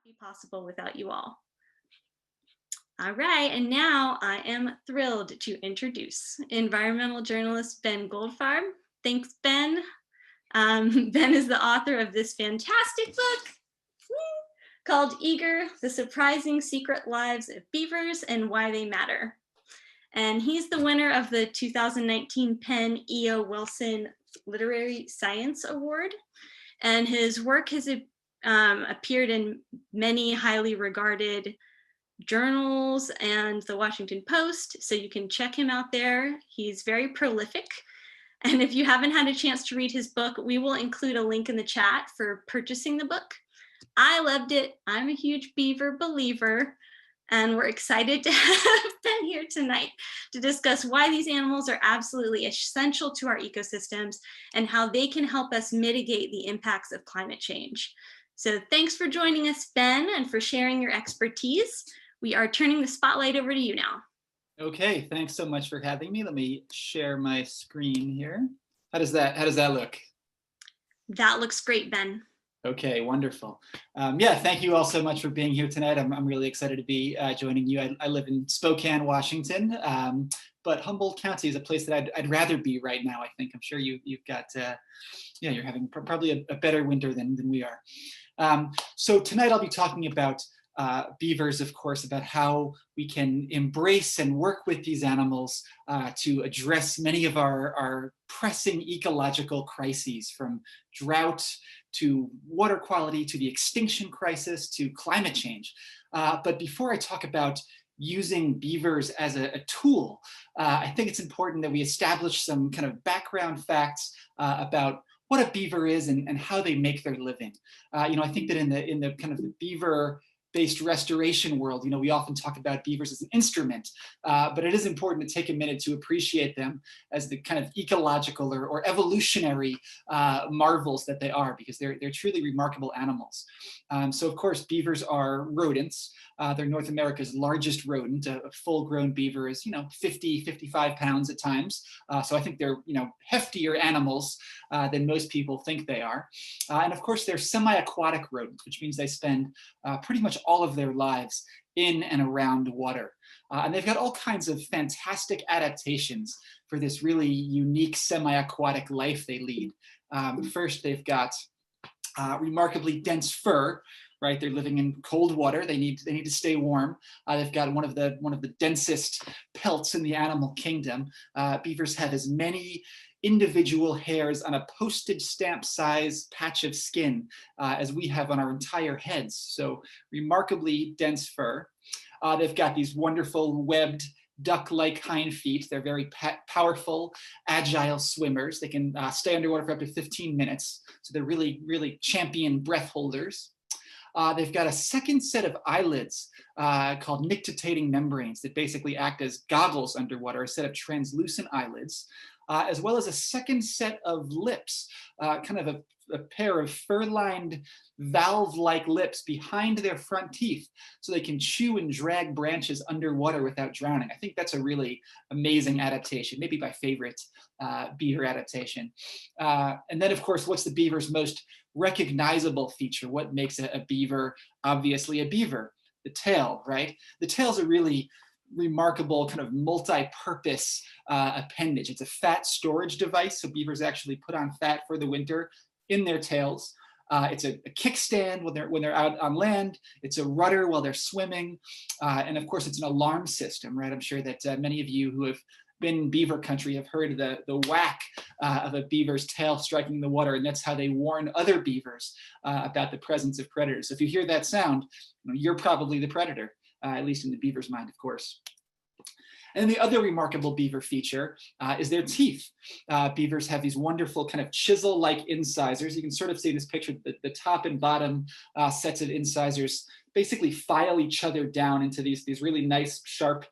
Be possible without you all. All right, and now I am thrilled to introduce environmental journalist Ben Goldfarb. Thanks, Ben. Ben is the author of this fantastic book called Eager, The Surprising Secret Lives of Beavers and Why They Matter. And he's the winner of the 2019 Penn E.O. Wilson Literary Science Award. And his work has appeared in many highly regarded journals and the Washington Post, so you can check him out there. He's very prolific. And if you haven't had a chance to read his book, we will include a link in the chat for purchasing the book. I loved it. I'm a huge Beaver believer, and we're excited to have Ben here tonight to discuss why these animals are absolutely essential to our ecosystems and how they can help us mitigate the impacts of climate change. So thanks for joining us, Ben, and for sharing your expertise. We are turning the spotlight over to you now. Okay, thanks so much for having me. Let me share my screen here. How does that look? That looks great, Ben. Okay, wonderful. Yeah, thank you all so much for being here tonight. I'm really excited to be joining you. I live in Spokane, Washington, but Humboldt County is a place that I'd rather be right now. I think I'm sure you've got yeah, you're having probably a better winter than we are. So tonight I'll be talking about beavers, of course, about how we can embrace and work with these animals to address many of our pressing ecological crises, from drought to water quality to the extinction crisis to climate change. But before I talk about using beavers as a tool, I think it's important that we establish some kind of background facts about what a beaver is and how they make their living. I think that in the kind of the beaver-based restoration world, we often talk about beavers as an instrument, but it is important to take a minute to appreciate them as the kind of ecological or evolutionary marvels that they are, because they're truly remarkable animals. So of course, beavers are rodents. They're North America's largest rodent. A full-grown beaver is, 50, 55 pounds at times. So I think they're, heftier animals than most people think they are. And of course, they're semi-aquatic rodents, which means they spend pretty much all of their lives in and around water. And they've got all kinds of fantastic adaptations for this really unique semi-aquatic life they lead. First, they've got remarkably dense fur. Right, they're living in cold water. They need to stay warm. They've got one of the densest pelts in the animal kingdom. Beavers have as many individual hairs on a postage stamp size patch of skin as we have on our entire heads. So remarkably dense fur. They've got these wonderful webbed duck-like hind feet. They're very powerful, agile swimmers. They can stay underwater for up to 15 minutes. So they're really, really champion breath holders. They've got a second set of eyelids called nictitating membranes that basically act as goggles underwater, a set of translucent eyelids, as well as a second set of lips, kind of a pair of fur-lined valve-like lips behind their front teeth, so they can chew and drag branches underwater without drowning. I think that's a really amazing adaptation, maybe my favorite beaver adaptation. And then, of course, what's the beaver's most recognizable feature? What makes a beaver obviously a beaver? The tail, right? The tail's a really remarkable kind of multi-purpose appendage. It's a fat storage device, so beavers actually put on fat for the winter in their tails. It's a kickstand when they're out on land. It's a rudder while they're swimming, and of course, it's an alarm system, right? I'm sure that many of you who have been in beaver country have heard the whack of a beaver's tail striking the water, and that's how they warn other beavers about the presence of predators. So if you hear that sound, you're probably the predator, at least in the beaver's mind, of course. And the other remarkable beaver feature is their teeth. Beavers have these wonderful kind of chisel-like incisors. You can sort of see in this picture, the top and bottom sets of incisors basically file each other down into these really nice, sharp,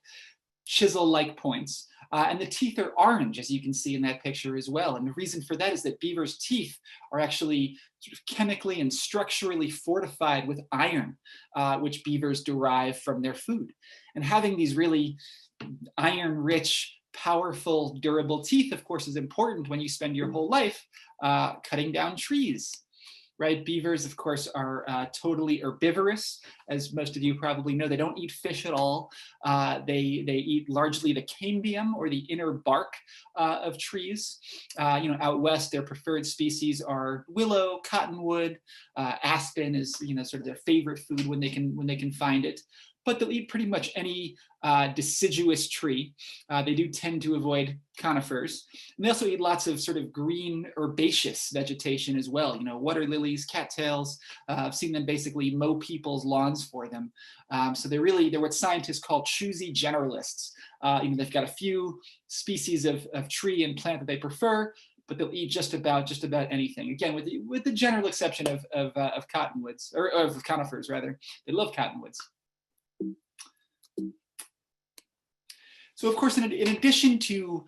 chisel-like points. And the teeth are orange, as you can see in that picture as well. And the reason for that is that beavers' teeth are actually sort of chemically and structurally fortified with iron, which beavers derive from their food. And having these really iron-rich, powerful, durable teeth, of course, is important when you spend your whole life cutting down trees. right? Beavers, of course, are totally herbivorous. As most of you probably know, they don't eat fish at all. They eat largely the cambium, or the inner bark of trees. Out west, their preferred species are willow, cottonwood, aspen is sort of their favorite food when they can find it. But they'll eat pretty much any deciduous tree. They do tend to avoid conifers. And they also eat lots of sort of green herbaceous vegetation as well. Water lilies, cattails. I've seen them basically mow people's lawns for them. So they're what scientists call choosy generalists. They've got a few species of tree and plant that they prefer, but they'll eat just about anything. Again, with the general exception of cottonwoods, or of conifers rather. They love cottonwoods. So of course, in addition to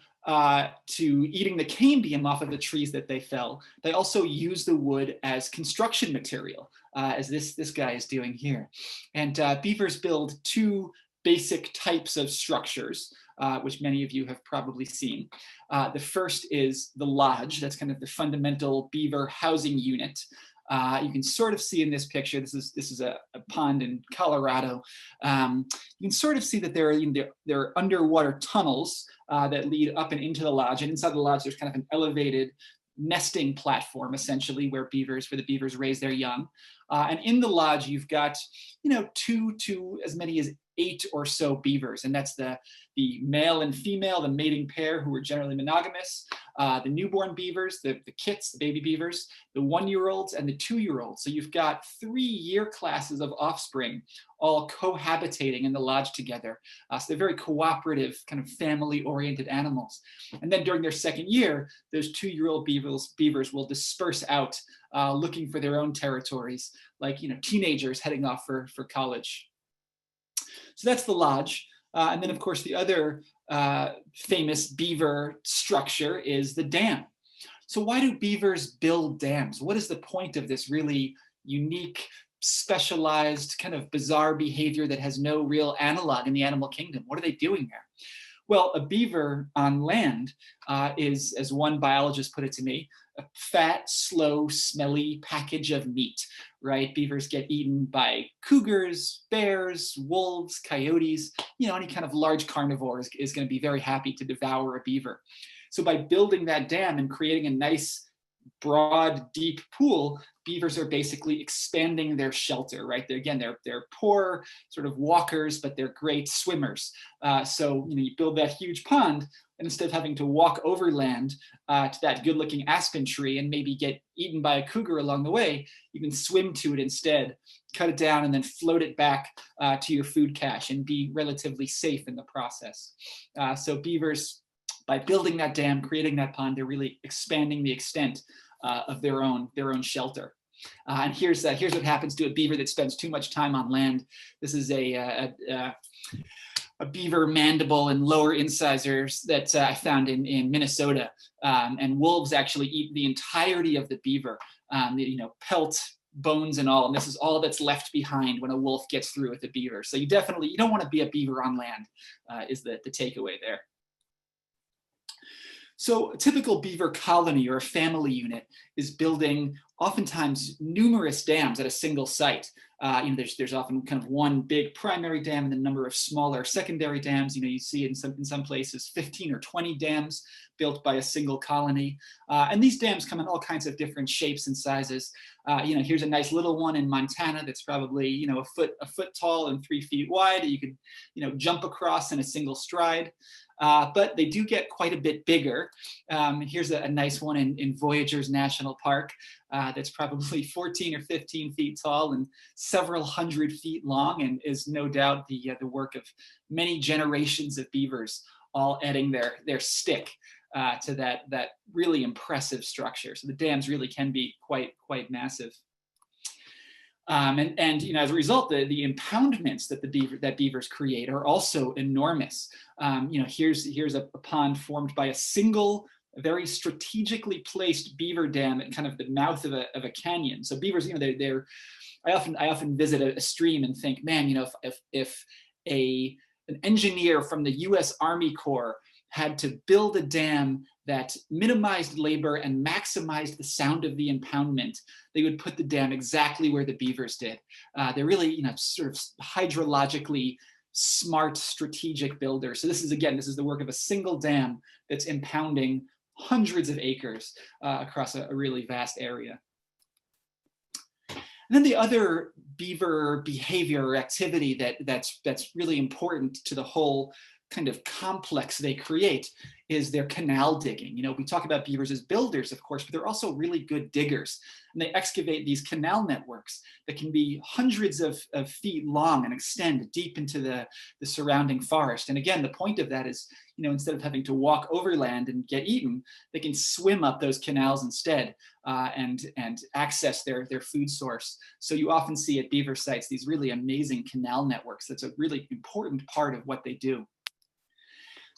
eating the cambium off of the trees that they fell, they also use the wood as construction material, as this guy is doing here. And beavers build two basic types of structures, which many of you have probably seen. The first is the lodge. That's kind of the fundamental beaver housing unit. You can sort of see in this picture, this is a pond in Colorado. You can sort of see that there are underwater tunnels that lead up and into the lodge. And inside the lodge, there's kind of an elevated nesting platform, essentially, where the beavers raise their young. And in the lodge, you've got, 2 to as many as 8 or so beavers, and that's the male and female, the mating pair, who are generally monogamous, the newborn beavers, the kits, the baby beavers, the 1-year-olds, and the 2-year-olds. So you've got 3 year classes of offspring all cohabitating in the lodge together. So they're very cooperative, kind of family-oriented animals. And then during their second year, those 2-year-old beavers will disperse out, looking for their own territories, like teenagers heading off for college. So that's the lodge. And then, of course, the other famous beaver structure is the dam. So why do beavers build dams? What is the point of this really unique, specialized, kind of bizarre behavior that has no real analog in the animal kingdom? What are they doing there? Well, a beaver on land is, as one biologist put it to me, a fat, slow, smelly package of meat, right? Beavers get eaten by cougars, bears, wolves, coyotes. Any kind of large carnivore is going to be very happy to devour a beaver. So by building that dam and creating a nice, broad, deep pool, beavers are basically expanding their shelter, right? They're poor sort of walkers, but they're great swimmers. So you build that huge pond, and instead of having to walk overland to that good-looking aspen tree and maybe get eaten by a cougar along the way, you can swim to it instead, cut it down, and then float it back to your food cache and be relatively safe in the process. So beavers, by building that dam, creating that pond, they're really expanding the extent of their own shelter. And here's what happens to a beaver that spends too much time on land. This is a beaver mandible and lower incisors that I found in Minnesota. And wolves actually eat the entirety of the beaver, pelt, bones and all. And this is all that's left behind when a wolf gets through with the beaver. So you don't want to be a beaver on land, is the takeaway there. So a typical beaver colony or a family unit is building oftentimes numerous dams at a single site. There's often kind of one big primary dam and a number of smaller secondary dams. You see in some places 15 or 20 dams built by a single colony. And these dams come in all kinds of different shapes and sizes. Here's a nice little one in Montana that's probably a foot tall and 3 feet wide. You could jump across in a single stride. But they do get quite a bit bigger. Here's a nice one in Voyageurs National Park that's probably 14 or 15 feet tall and several hundred feet long, and is no doubt the work of many generations of beavers, all adding their stick to that really impressive structure. So the dams really can be quite massive. And as a result, the impoundments that beavers create are also enormous. Here's a pond formed by a single, very strategically placed beaver dam at kind of the mouth of a canyon. So beavers, I often visit a stream and think, man, if an engineer from the U.S. Army Corps had to build a dam that minimized labor and maximized the sound of the impoundment, they would put the dam exactly where the beavers did. They're really, sort of hydrologically smart, strategic builders. So this is the work of a single dam that's impounding hundreds of acres across a really vast area. And then the other beaver behavior or activity that's really important to the whole kind of complex they create is their canal digging. We talk about beavers as builders, of course, but they're also really good diggers. And they excavate these canal networks that can be hundreds of feet long and extend deep into the surrounding forest. And again, the point of that is, instead of having to walk overland and get eaten, they can swim up those canals instead and access their food source. So you often see at beaver sites these really amazing canal networks. That's a really important part of what they do.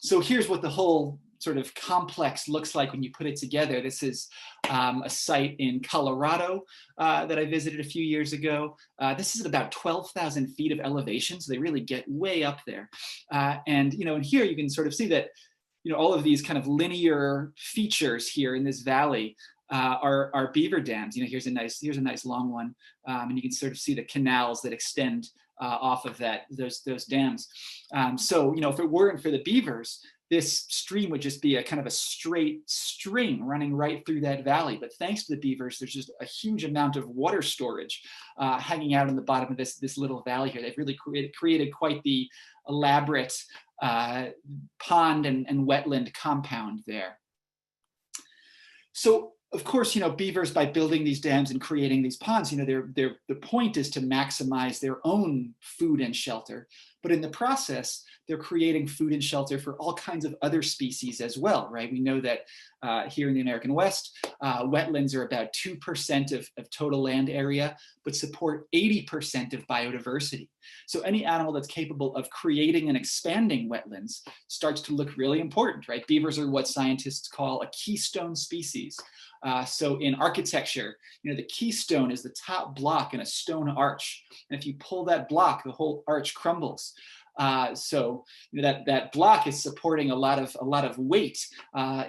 So here's what the whole sort of complex looks like when you put it together. This is a site in Colorado that I visited a few years ago. This is at about 12,000 feet of elevation, so they really get way up there. And in here you can sort of see that all of these kind of linear features here in this valley are beaver dams. Here's a nice long one, and you can sort of see the canals that extend off of those dams. So if it weren't for the beavers, this stream would just be a kind of a straight string running right through that valley. But thanks to the beavers, there's just a huge amount of water storage hanging out in the bottom of this little valley here. They've really created quite the elaborate pond and wetland compound there. So of course, beavers, by building these dams and creating these ponds, the point is to maximize their own food and shelter. But in the process, they're creating food and shelter for all kinds of other species as well, right? We know that here in the American West, wetlands are about 2% of total land area, but support 80% of biodiversity. So any animal that's capable of creating and expanding wetlands starts to look really important, right? Beavers are what scientists call a keystone species. So in architecture, the keystone is the top block in a stone arch. And if you pull that block, the whole arch crumbles. So that block is supporting a lot of weight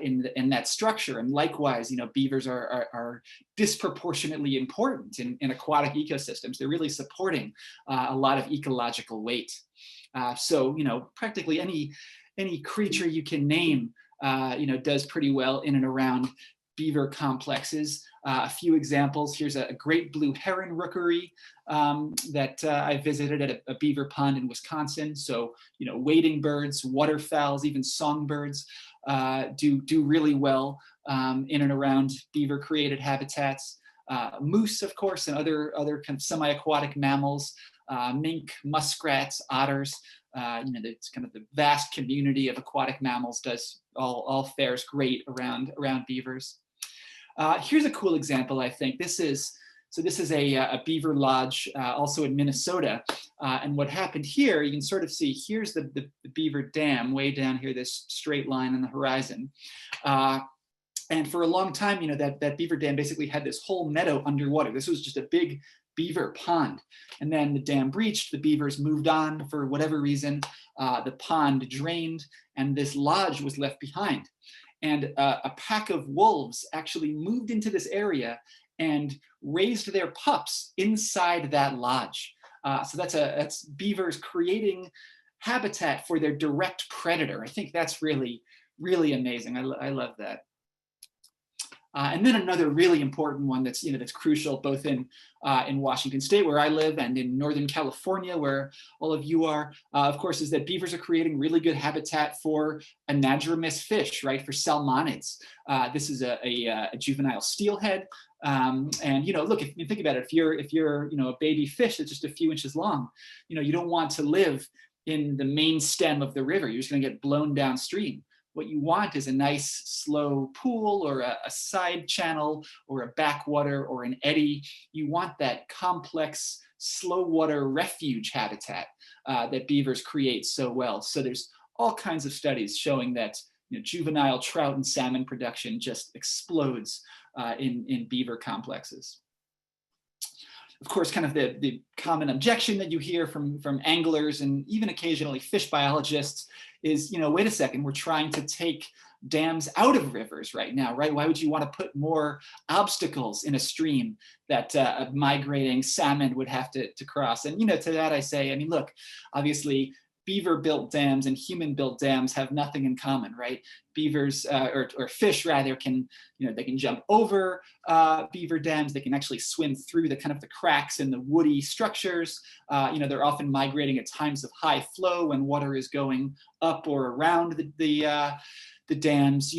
in that structure. And likewise, beavers are disproportionately important in aquatic ecosystems. They're really supporting a lot of ecological weight. So practically any creature you can name, does pretty well in and around beaver complexes. A few examples. Here's a great blue heron rookery that I visited at a beaver pond in Wisconsin. So, wading birds, waterfowls, even songbirds do really well in and around beaver created habitats. Moose, of course, and other kind of semi-aquatic mammals, mink, muskrats, otters. It's kind of the vast community of aquatic mammals all fares great around beavers. Here's a cool example, I think. This is a beaver lodge also in Minnesota. And what happened here, you can sort of see, here's the beaver dam way down here, this straight line on the horizon. And for a long time, that beaver dam basically had this whole meadow underwater. This was just a big beaver pond. And then the dam breached, the beavers moved on for whatever reason, the pond drained, and this lodge was left behind. And a pack of wolves actually moved into this area and raised their pups inside that lodge. So that's beavers creating habitat for their direct predator. I think that's really, really amazing. I love that. And then another really important one that's crucial both in Washington State, where I live, and in Northern California, where all of you are, of course, is that beavers are creating really good habitat for anadromous fish, right? For salmonids. This is a juvenile steelhead. And look, if you think about it, if you're a baby fish that's just a few inches long, you don't want to live in the main stem of the river. You're just going to get blown downstream. What you want is a nice slow pool or a side channel or a backwater or an eddy. You want that complex slow water refuge habitat that beavers create so well. So there's all kinds of studies showing that juvenile trout and salmon production just explodes in beaver complexes. Of course, kind of the common objection that you hear from anglers and even occasionally fish biologists is, wait a second, we're trying to take dams out of rivers right now, right? Why would you want to put more obstacles in a stream that a migrating salmon would have to cross? And, to that I say, I mean, look, obviously, beaver-built dams and human-built dams have nothing in common, right? Beavers or fish rather can, they can jump over beaver dams. They can actually swim through the kind of the cracks in the woody structures. They're often migrating at times of high flow when water is going up or around the dams.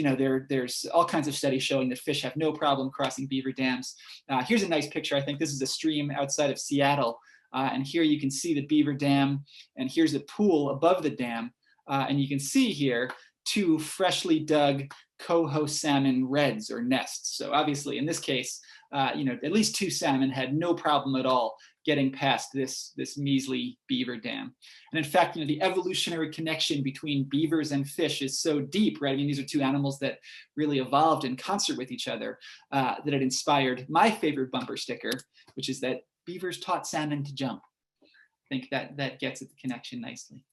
There's all kinds of studies showing that fish have no problem crossing beaver dams. Here's a nice picture. I think this is a stream outside of Seattle. And here you can see the beaver dam, and here's a pool above the dam. And you can see here 2 freshly dug coho salmon redds or nests. So obviously in this case, at least 2 salmon had no problem at all getting past this measly beaver dam. And in fact, the evolutionary connection between beavers and fish is so deep, right? I mean, these are 2 animals that really evolved in concert with each other, that it inspired my favorite bumper sticker, which is that beavers taught salmon to jump. I think that gets at the connection nicely.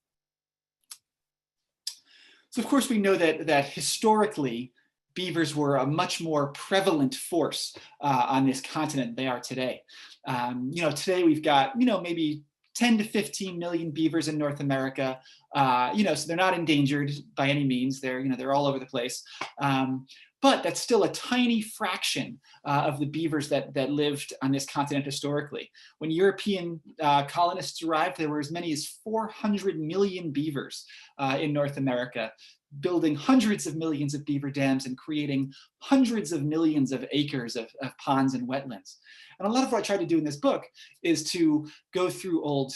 So of course we know that historically beavers were a much more prevalent force on this continent than they are today. Today we've got maybe 10 to 15 million beavers in North America. So they're not endangered by any means. They're all over the place. But that's still a tiny fraction of the beavers that lived on this continent historically. When European colonists arrived, there were as many as 400 million beavers in North America, building hundreds of millions of beaver dams and creating hundreds of millions of acres of ponds and wetlands. And a lot of what I tried to do in this book is to go through old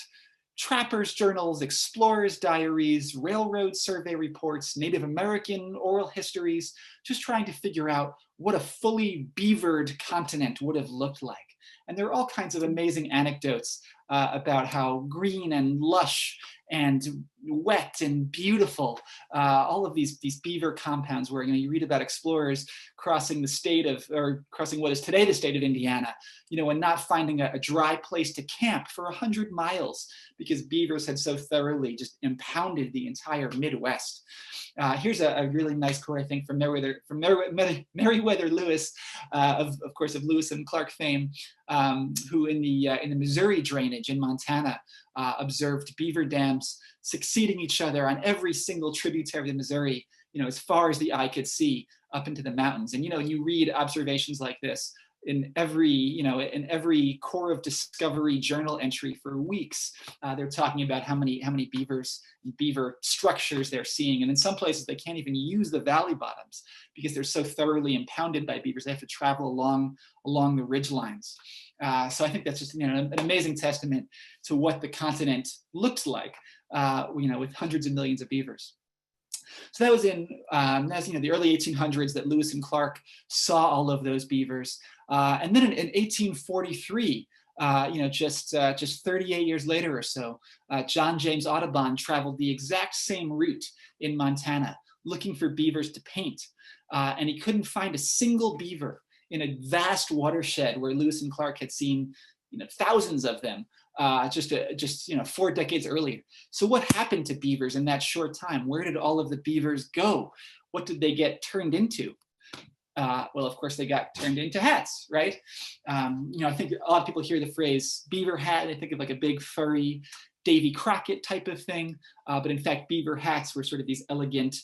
trappers' journals, explorers' diaries, railroad survey reports, Native American oral histories, just trying to figure out what a fully beavered continent would have looked like. And there are all kinds of amazing anecdotes about how green and lush and wet and beautiful all of these beaver compounds were. You read about explorers crossing crossing what is today the state of Indiana, and not finding a dry place to camp for 100 miles because beavers had so thoroughly just impounded the entire Midwest. Here's a really nice quote, I think, from Meriwether Lewis, of course, of Lewis and Clark fame, who in the Missouri drainage in Montana observed beaver dams succeeding each other on every single tributary of the Missouri, as far as the eye could see up into the mountains. And you read observations like this in every Corps of Discovery journal entry for weeks. They're talking about how many beaver structures they're seeing. And in some places they can't even use the valley bottoms because they're so thoroughly impounded by beavers. They have to travel along the ridge lines. So I think that's just an amazing testament to what the continent looked like, with hundreds of millions of beavers. So that was in the early 1800s that Lewis and Clark saw all of those beavers. And then in 1843, just 38 years later or so, John James Audubon traveled the exact same route in Montana looking for beavers to paint. And he couldn't find a single beaver in a vast watershed where Lewis and Clark had seen thousands of them just 4 decades earlier. So what happened to beavers in that short time? Where did all of the beavers go? What did they get turned into? Well, of course, they got turned into hats, right? I think a lot of people hear the phrase beaver hat. They think of like a big furry Davy Crockett type of thing. But in fact, beaver hats were sort of these elegant,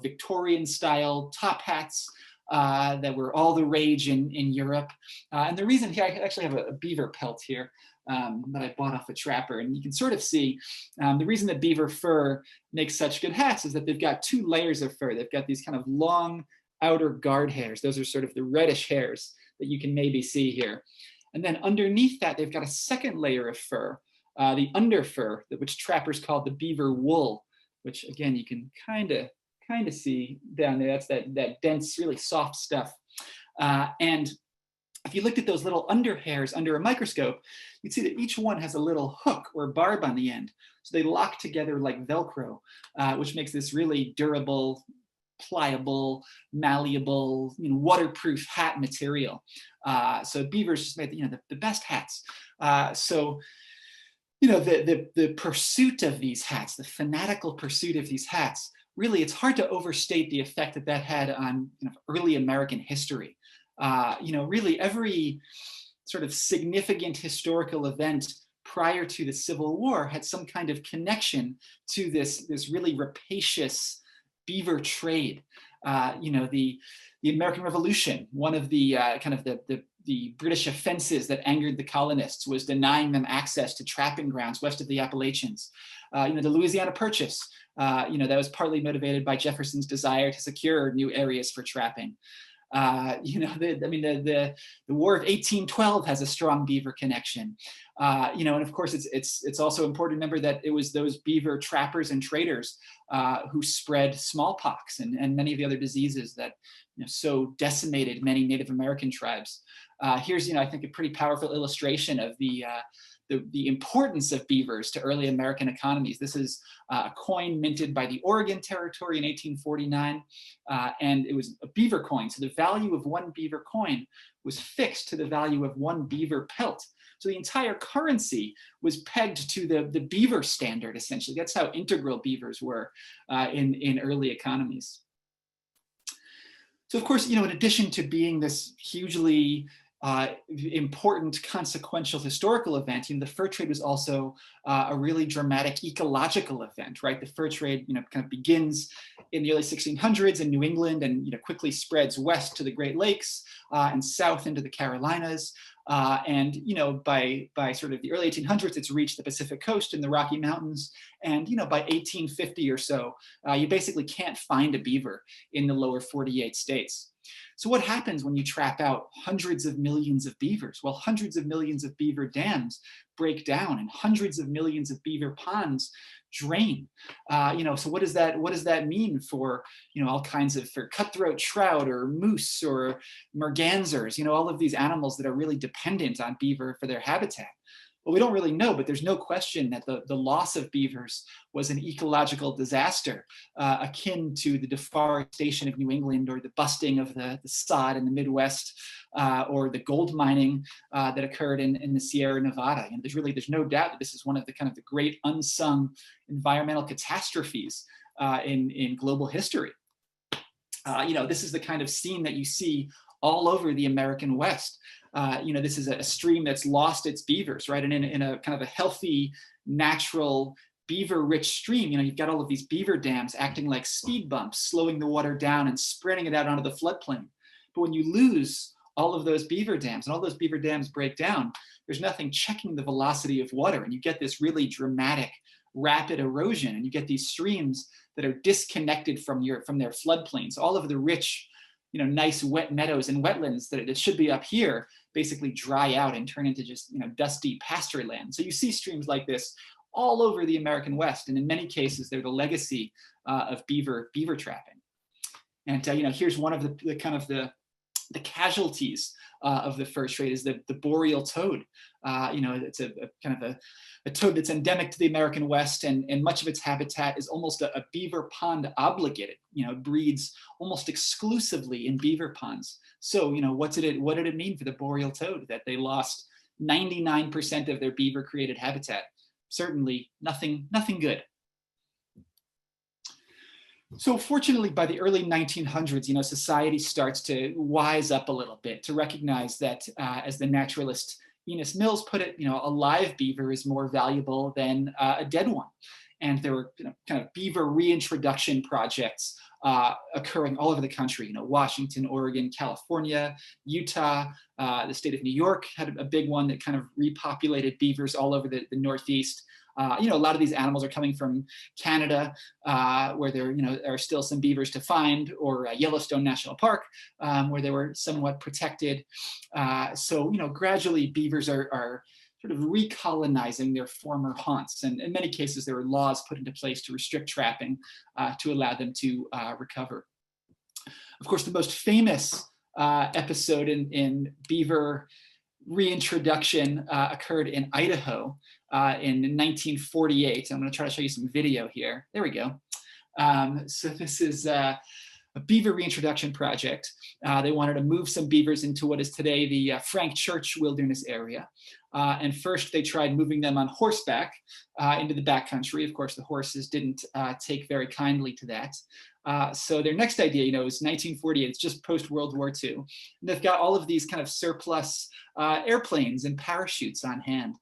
Victorian style top hats that were all the rage in Europe. And the reason here, I actually have a beaver pelt here that I bought off a trapper. And you can sort of see the reason that beaver fur makes such good hats is that they've got 2 layers of fur. They've got these kind of long outer guard hairs. Those are sort of the reddish hairs that you can maybe see here. And then underneath that, they've got a second layer of fur, the under fur, which trappers call the beaver wool, which again, you can kind of see down there. That's that dense, really soft stuff. And if you looked at those little under hairs under a microscope, you'd see that each one has a little hook or barb on the end. So they lock together like Velcro, which makes this really durable, pliable, malleable, waterproof hat material. So beavers just made the best hats. So the pursuit of these hats, the fanatical pursuit of these hats, really, it's hard to overstate the effect that that had on early American history. Really every sort of significant historical event prior to the Civil War had some kind of connection to this really rapacious beaver trade. The American Revolution, one of the the British offenses that angered the colonists was denying them access to trapping grounds west of the Appalachians. The Louisiana Purchase, that was partly motivated by Jefferson's desire to secure new areas for trapping. The War of 1812 has a strong beaver connection. And of course, it's also important to remember that it was those beaver trappers and traders who spread smallpox and many of the other diseases that so decimated many Native American tribes. Here's, I think, a pretty powerful illustration of the importance of beavers to early American economies. This is a coin minted by the Oregon Territory in 1849, and it was a beaver coin. So the value of one beaver coin was fixed to the value of one beaver pelt. So the entire currency was pegged to the beaver standard, essentially. That's how integral beavers were in early economies. So of course, in addition to being this hugely important, consequential historical event, the fur trade was also a really dramatic ecological event, right? The fur trade, kind of begins in the early 1600s in New England and quickly spreads west to the Great Lakes and south into the Carolinas. And by sort of the early 1800s, it's reached the Pacific coast and the Rocky Mountains. And by 1850 or so, you basically can't find a beaver in the lower 48 states. So what happens when you trap out hundreds of millions of beavers? Well, hundreds of millions of beaver dams break down and hundreds of millions of beaver ponds drain. So what does that mean for all kinds of, for cutthroat trout or moose or mergansers, all of these animals that are really dependent on beaver for their habitat? Well, we don't really know, but there's no question that the loss of beavers was an ecological disaster akin to the deforestation of New England or the busting of the sod in the Midwest or the gold mining that occurred in the Sierra Nevada. And there's no doubt that this is one of the kind of the great unsung environmental catastrophes in global history. This is the kind of scene that you see all over the American West. This is a stream that's lost its beavers, right? And in a kind of a healthy, natural, beaver-rich stream, you've got all of these beaver dams acting like speed bumps, slowing the water down and spreading it out onto the floodplain. But when you lose all of those beaver dams and all those beaver dams break down, there's nothing checking the velocity of water. And you get this really dramatic, rapid erosion. And you get these streams that are disconnected from their floodplains. All of the rich, nice wet meadows and wetlands that should be up here basically dry out and turn into just dusty pasture land. So you see streams like this all over the American West, and in many cases they're the legacy of beaver trapping. And here's one of the casualties of the fur trade is the boreal toad. It's a kind of a toad that's endemic to the American West, and much of its habitat is almost a beaver pond obligated. It breeds almost exclusively in beaver ponds. So what did it mean for the boreal toad that they lost 99% of their beaver created habitat? Certainly nothing good. So fortunately, by the early 1900s, society starts to wise up a little bit to recognize that, as the naturalist Enos Mills put it, a live beaver is more valuable than a dead one. And there were kind of beaver reintroduction projects occurring all over the country. Washington, Oregon, California, Utah, the state of New York had a big one that kind of repopulated beavers all over the Northeast. A lot of these animals are coming from Canada, where there are still some beavers to find, or Yellowstone National Park, where they were somewhat protected. So gradually beavers are sort of recolonizing their former haunts. And in many cases, there were laws put into place to restrict trapping to allow them to recover. Of course, the most famous episode in beaver reintroduction occurred in Idaho in 1948. I'm going to try to show you some video here. There we go. So this is beaver reintroduction project. They wanted to move some beavers into what is today the Frank Church Wilderness area. And first they tried moving them on horseback into the backcountry. Of course, the horses didn't take very kindly to that. So their next idea, is 1948. It's just post-World War II. And they've got all of these kind of surplus airplanes and parachutes on hand.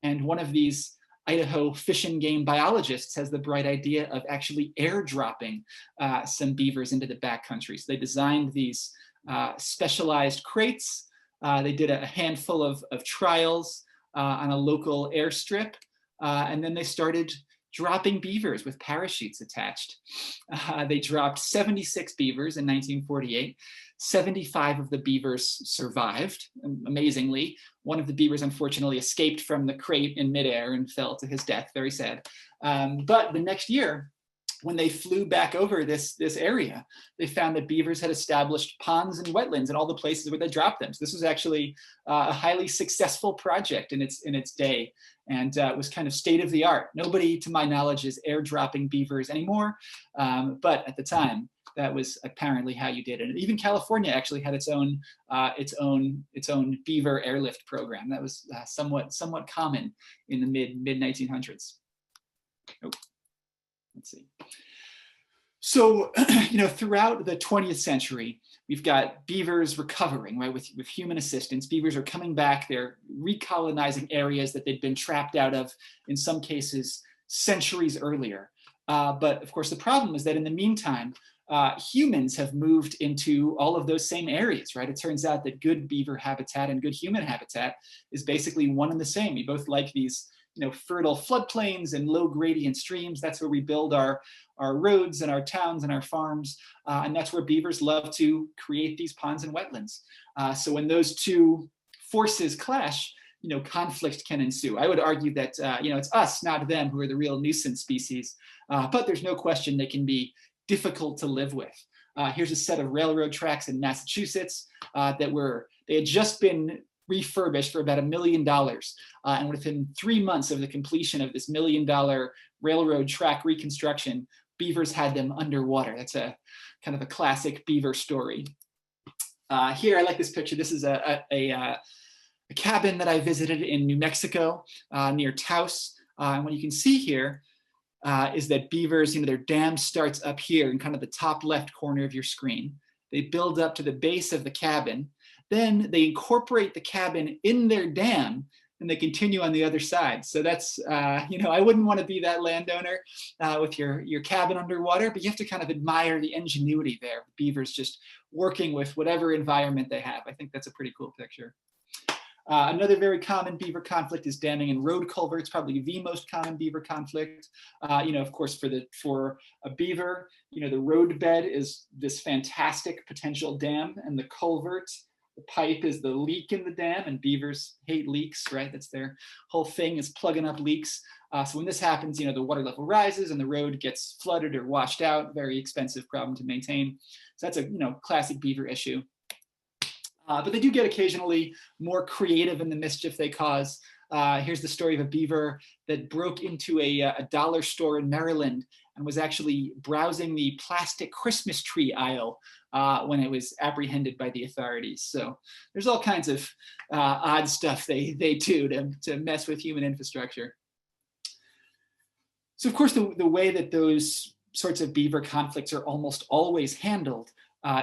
And one of these Idaho fish and game biologists has the bright idea of actually airdropping some beavers into the backcountry. So they designed these specialized crates. They did a handful of trials on a local airstrip, and then they started dropping beavers with parachutes attached. They dropped 76 beavers in 1948. 75 of the beavers survived, amazingly. One of the beavers unfortunately escaped from the crate in midair and fell to his death, very sad. But the next year, when they flew back over this area, they found that beavers had established ponds and wetlands in all the places where they dropped them. So this was actually a highly successful project in its day, and it was kind of state of the art. Nobody, to my knowledge, is airdropping beavers anymore, but at the time, that was apparently how you did it. And even California actually had its own beaver airlift program. That was somewhat common in the mid 1900s. Oh, let's see. So, throughout the 20th century, we've got beavers recovering, right? With human assistance, beavers are coming back. They're recolonizing areas that they'd been trapped out of, in some cases, centuries earlier. But of course, the problem is that in the meantime, humans have moved into all of those same areas, right? It turns out that good beaver habitat and good human habitat is basically one and the same. We both like these, fertile floodplains and low gradient streams. That's where we build our roads and our towns and our farms. And that's where beavers love to create these ponds and wetlands. So when those two forces clash, conflict can ensue. I would argue that, it's us, not them, who are the real nuisance species. But there's no question they can be difficult to live with. Here's a set of railroad tracks in Massachusetts they had just been refurbished for about $1 million. And within 3 months of the completion of this $1 million railroad track reconstruction, beavers had them underwater. That's a kind of a classic beaver story. Here, I like this picture. This is a cabin that I visited in New Mexico near Taos. And what you can see here is that beavers, their dam starts up here in kind of the top left corner of your screen. They build up to the base of the cabin. Then they incorporate the cabin in their dam and they continue on the other side. So that's, I wouldn't want to be that landowner with your cabin underwater, but you have to kind of admire the ingenuity there. Beavers just working with whatever environment they have. I think that's a pretty cool picture. Another very common beaver conflict is damming and road culverts, probably the most common beaver conflict. Of course, for a beaver, the road bed is this fantastic potential dam, and the culvert, the pipe, is the leak in the dam, and beavers hate leaks, right? That's their whole thing, is plugging up leaks. So when this happens, the water level rises and the road gets flooded or washed out. Very expensive problem to maintain. So that's a classic beaver issue. But they do get occasionally more creative in the mischief they cause. Here's the story of a beaver that broke into a dollar store in Maryland and was actually browsing the plastic Christmas tree aisle when it was apprehended by the authorities. So there's all kinds of odd stuff they do to mess with human infrastructure. So of course, the way that those sorts of beaver conflicts are almost always handled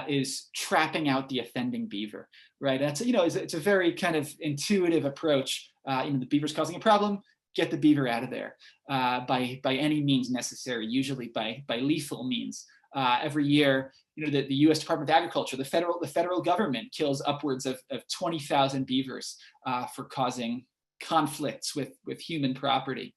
is trapping out the offending beaver, right? That's it's a very kind of intuitive approach. The beaver's causing a problem, get the beaver out of there by any means necessary, usually by lethal means. Every year, the U.S. Department of Agriculture, the federal government kills upwards of 20,000 beavers for causing conflicts with human property.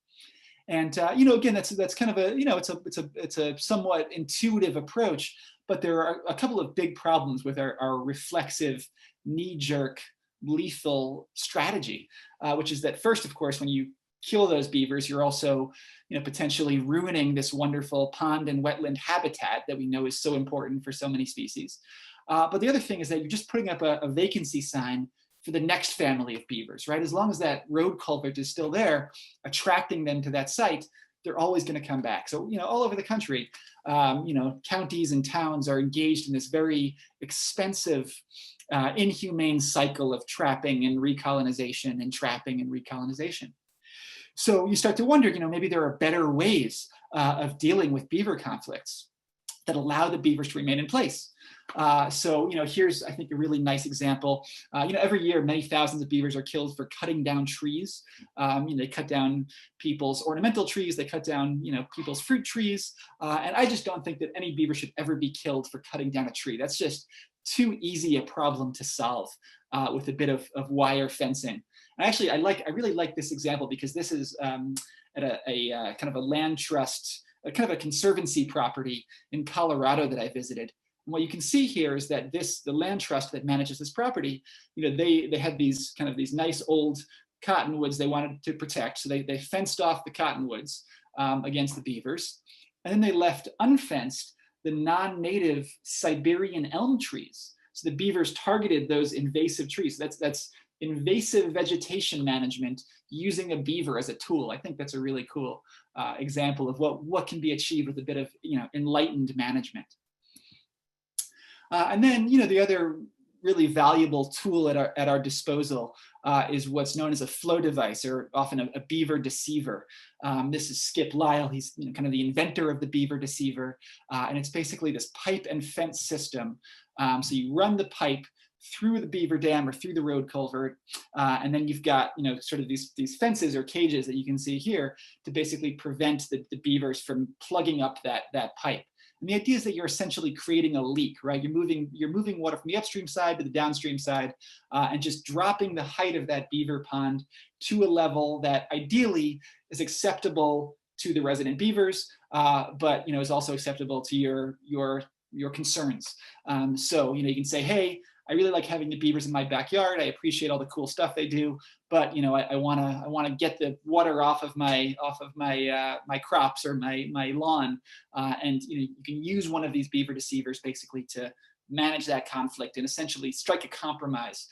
And again, that's kind of it's a somewhat intuitive approach. But there are a couple of big problems with our reflexive, knee-jerk, lethal strategy, which is that first, of course, when you kill those beavers, you're also potentially ruining this wonderful pond and wetland habitat that we know is so important for so many species. But the other thing is that you're just putting up a vacancy sign for the next family of beavers, right? As long as that road culvert is still there, attracting them to that site, they're always going to come back. So, all over the country, counties and towns are engaged in this very expensive, inhumane cycle of trapping and recolonization and trapping and recolonization. So you start to wonder, maybe there are better ways of dealing with beaver conflicts that allow the beavers to remain in place. So here's, I think, a really nice example. Every year, many thousands of beavers are killed for cutting down trees. They cut down people's ornamental trees. They cut down, people's fruit trees. And I just don't think that any beaver should ever be killed for cutting down a tree. That's just too easy a problem to solve with a bit of wire fencing. And actually, I really like this example because this is at a kind of a land trust, kind of a conservancy property in Colorado that I visited. And what you can see here is that the land trust that manages this property, they had these nice old cottonwoods they wanted to protect. So they fenced off the cottonwoods against the beavers. And then they left unfenced the non-native Siberian elm trees. So the beavers targeted those invasive trees. That's invasive vegetation management using a beaver as a tool. I think that's a really cool example of what can be achieved with a bit of enlightened management. And then the other really valuable tool at our disposal is what's known as a flow device, or often a beaver deceiver. This is Skip Lyle. He's kind of the inventor of the beaver deceiver, and it's basically this pipe and fence system. So you run the pipe through the beaver dam or through the road culvert, and then you've got sort of these fences or cages that you can see here to basically prevent the beavers from plugging up that pipe. And the idea is that you're essentially creating a leak, right? You're moving water from the upstream side to the downstream side, and just dropping the height of that beaver pond to a level that ideally is acceptable to the resident beavers, but is also acceptable to your concerns. So you can say, hey, I really like having the beavers in my backyard. I appreciate all the cool stuff they do, but I want to get the water off of my crops or my lawn, and you can use one of these beaver deceivers basically to manage that conflict and essentially strike a compromise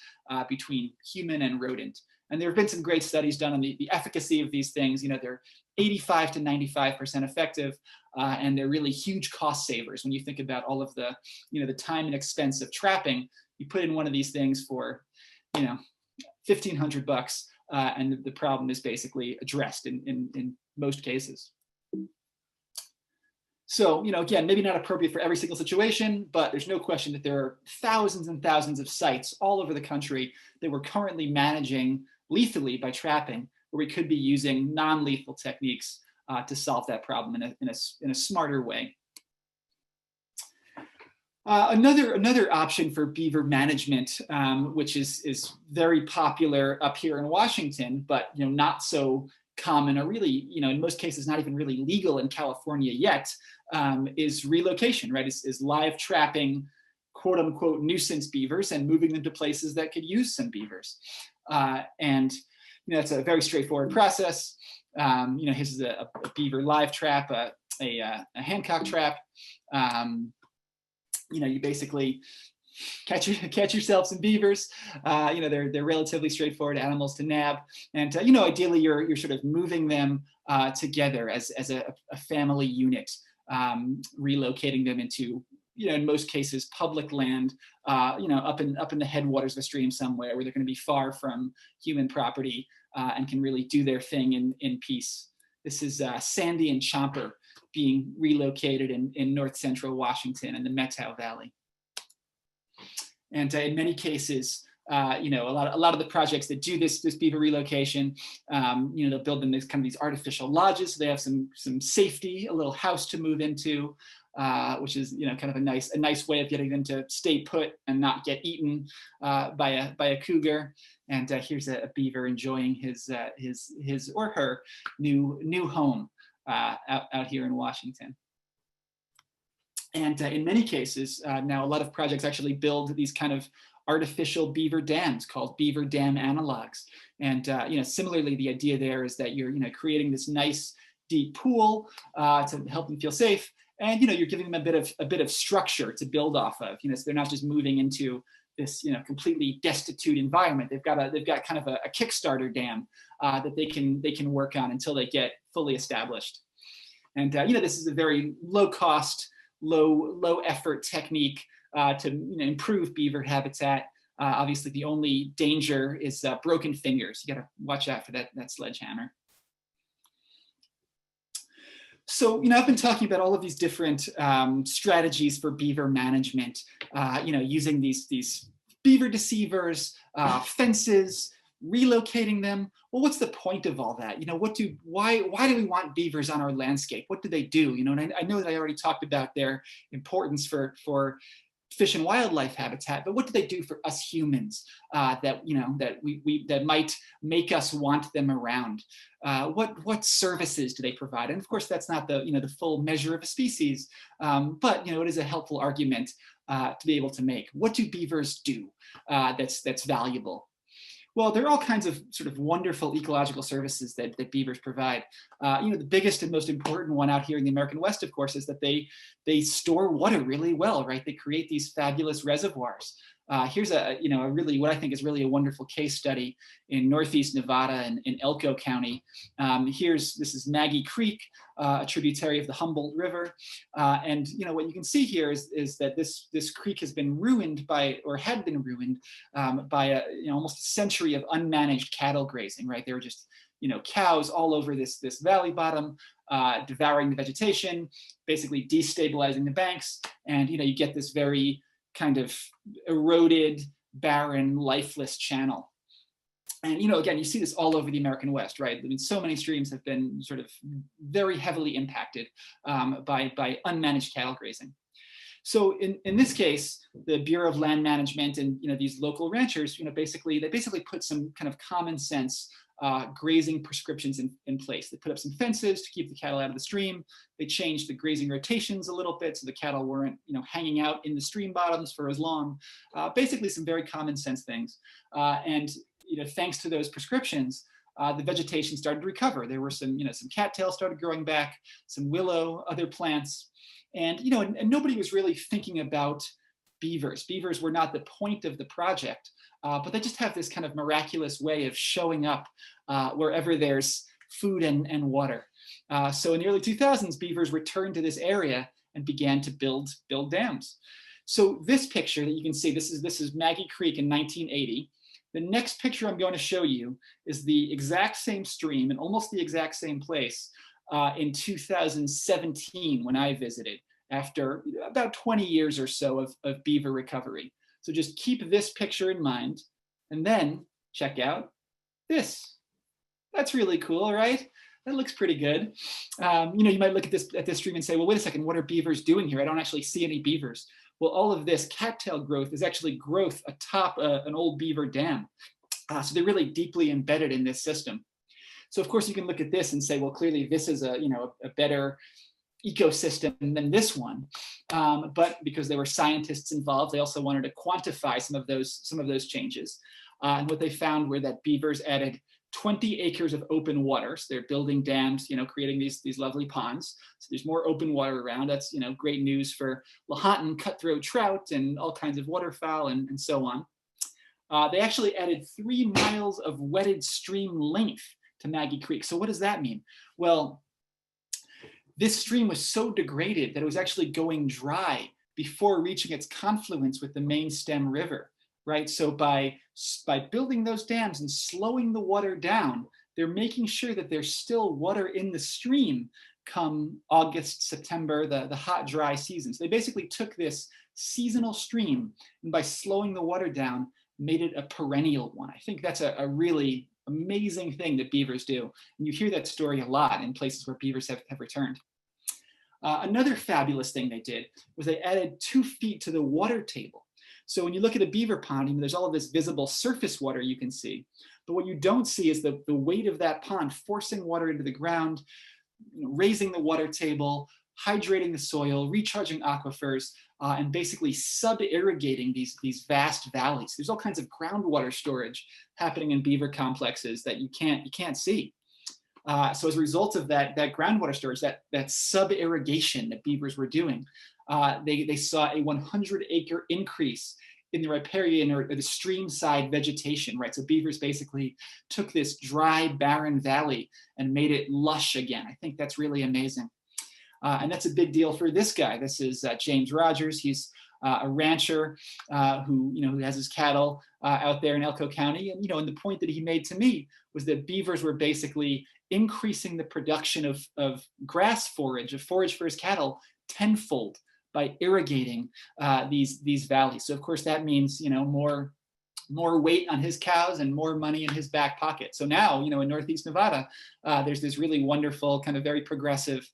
between human and rodent. And there have been some great studies done on the efficacy of these things. They're 85 to 95% effective, and they're really huge cost savers when you think about all of the the time and expense of trapping. You put in one of these things for $1,500, and the problem is basically addressed in most cases. So again, maybe not appropriate for every single situation, but there's no question that there are thousands and thousands of sites all over the country that we're currently managing lethally by trapping, where we could be using non-lethal techniques to solve that problem in a smarter way. Another option for beaver management, which is very popular up here in Washington, but not so common, or really in most cases not even really legal in California yet, is relocation, right? Is live trapping quote unquote nuisance beavers and moving them to places that could use some beavers. And it's a very straightforward process. This is a beaver live trap, a Hancock trap. You basically catch yourself some beavers. They're relatively straightforward animals to nab, and ideally you're sort of moving them together as a family unit, relocating them into in most cases public land, up in the headwaters of a stream somewhere where they're going to be far from human property, and can really do their thing in peace. This is Sandy and Chomper being relocated in north central Washington in the Methow Valley. And in many cases, a lot of the projects that do this beaver relocation, they'll build them these artificial lodges, so they have some safety, a little house to move into, which is kind of a nice way of getting them to stay put and not get eaten by a cougar. And here's a beaver enjoying his or her new home out here in Washington. And in many cases, now a lot of projects actually build these kind of artificial beaver dams called beaver dam analogs. And similarly, the idea there is that you're creating this nice deep pool to help them feel safe, and you're giving them a bit of structure to build off of. So they're not just moving into this completely destitute environment. They've got kind of a Kickstarter dam that they can work on until they get fully established. And this is a very low cost, low effort technique to improve beaver habitat. Obviously, the only danger is broken fingers. You got to watch out for that sledgehammer. So, I've been talking about all of these different strategies for beaver management, using these beaver deceivers, fences, relocating them. Well, what's the point of all that? Why do we want beavers on our landscape? What do they do? And I know that I already talked about their importance for fish and wildlife habitat, but what do they do for us humans that might make us want them around? What services do they provide? And of course, that's not the full measure of a species, but it is a helpful argument to be able to make. What do beavers do that's valuable? Well, there are all kinds of sort of wonderful ecological services that beavers provide. The biggest and most important one out here in the American West, of course, is that they store water really well, right? They create these fabulous reservoirs. Here's what I think is really a wonderful case study in Northeast Nevada and in Elko County. This is Maggie Creek, a tributary of the Humboldt River. And what you can see here is that this creek has been ruined had been ruined by almost a century of unmanaged cattle grazing, right? There were just cows all over this valley bottom, devouring the vegetation, basically destabilizing the banks. And you get this very kind of eroded, barren, lifeless channel. And again, you see this all over the American West, right? I mean, so many streams have been sort of very heavily impacted by unmanaged cattle grazing. So in this case, the Bureau of Land Management and these local ranchers, they basically put some kind of common sense grazing prescriptions in place. They put up some fences to keep the cattle out of the stream. They changed the grazing rotations a little bit so the cattle weren't hanging out in the stream bottoms for as long. Basically some very common sense things. And thanks to those prescriptions, the vegetation started to recover. There were some cattails started growing back, some willow, other plants. And and nobody was really thinking about beavers. Beavers were not the point of the project. But they just have this kind of miraculous way of showing up wherever there's food and water. So in the early 2000s, beavers returned to this area and began to build dams. So this picture that you can see, this is Maggie Creek in 1980. The next picture I'm going to show you is the exact same stream in almost the exact same place in 2017 when I visited, after about 20 years or so of beaver recovery. So just keep this picture in mind, and then check out this. That's really cool, right? That looks pretty good. You might look at this stream and say, well, wait a second, what are beavers doing here? I don't actually see any beavers. Well, all of this cattail growth is actually growth atop an old beaver dam. So they're really deeply embedded in this system. So of course you can look at this and say, well, clearly this is a better ecosystem than this one, but because there were scientists involved, they also wanted to quantify some of those changes. And what they found were that beavers added 20 acres of open water. So they're building dams, creating these lovely ponds. So there's more open water around. That's great news for Lahontan cutthroat trout and all kinds of waterfowl and so on. They actually added 3 miles of wetted stream length to Maggie Creek. So what does that mean? Well, this stream was so degraded that it was actually going dry before reaching its confluence with the main stem river, right? So by building those dams and slowing the water down, they're making sure that there's still water in the stream come August, September, the hot, dry season. So they basically took this seasonal stream and by slowing the water down, made it a perennial one. I think that's a really amazing thing that beavers do. And you hear that story a lot in places where beavers have returned. Another fabulous thing they did was they added 2 feet to the water table. So when you look at a beaver pond, there's all of this visible surface water you can see. But what you don't see is the weight of that pond forcing water into the ground, raising the water table, hydrating the soil, recharging aquifers, and basically sub-irrigating these vast valleys. There's all kinds of groundwater storage happening in beaver complexes that you can't see. So as a result of that groundwater storage, that sub-irrigation that beavers were doing, they saw a 100-acre increase in the riparian or the stream side vegetation, right? So beavers basically took this dry, barren valley and made it lush again. I think that's really amazing. And that's a big deal for this guy. This is James Rogers. He's a rancher who has his cattle out there in Elko County. And, and the point that he made to me was that beavers were basically increasing the production of grass forage, of forage for his cattle tenfold by irrigating these valleys. So of course that means, more weight on his cows and more money in his back pocket. So now, in Northeast Nevada, there's this really wonderful, kind of very progressive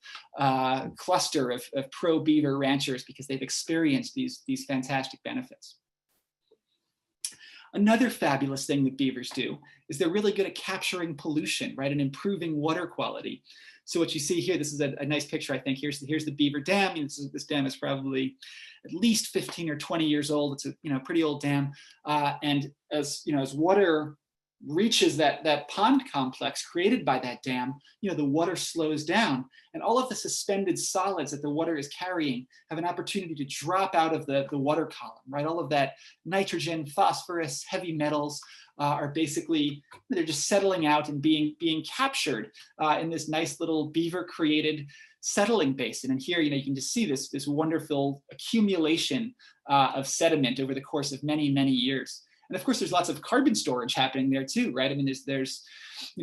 cluster of pro-beaver ranchers because they've experienced these fantastic benefits. Another fabulous thing that beavers do is they're really good at capturing pollution, right, and improving water quality. So what you see here, this is a nice picture, I think. Here's the Beaver Dam. This dam is probably at least 15 or 20 years old. It's a pretty old dam. And as water reaches that pond complex created by that dam, the water slows down, and all of the suspended solids that the water is carrying have an opportunity to drop out of the water column, right? All of that nitrogen, phosphorus, heavy metals are basically, they're just settling out and being captured in this nice little beaver created settling basin. And here, you can just see this wonderful accumulation of sediment over the course of many, many years. And of course, there's lots of carbon storage happening there too, right? I mean, there's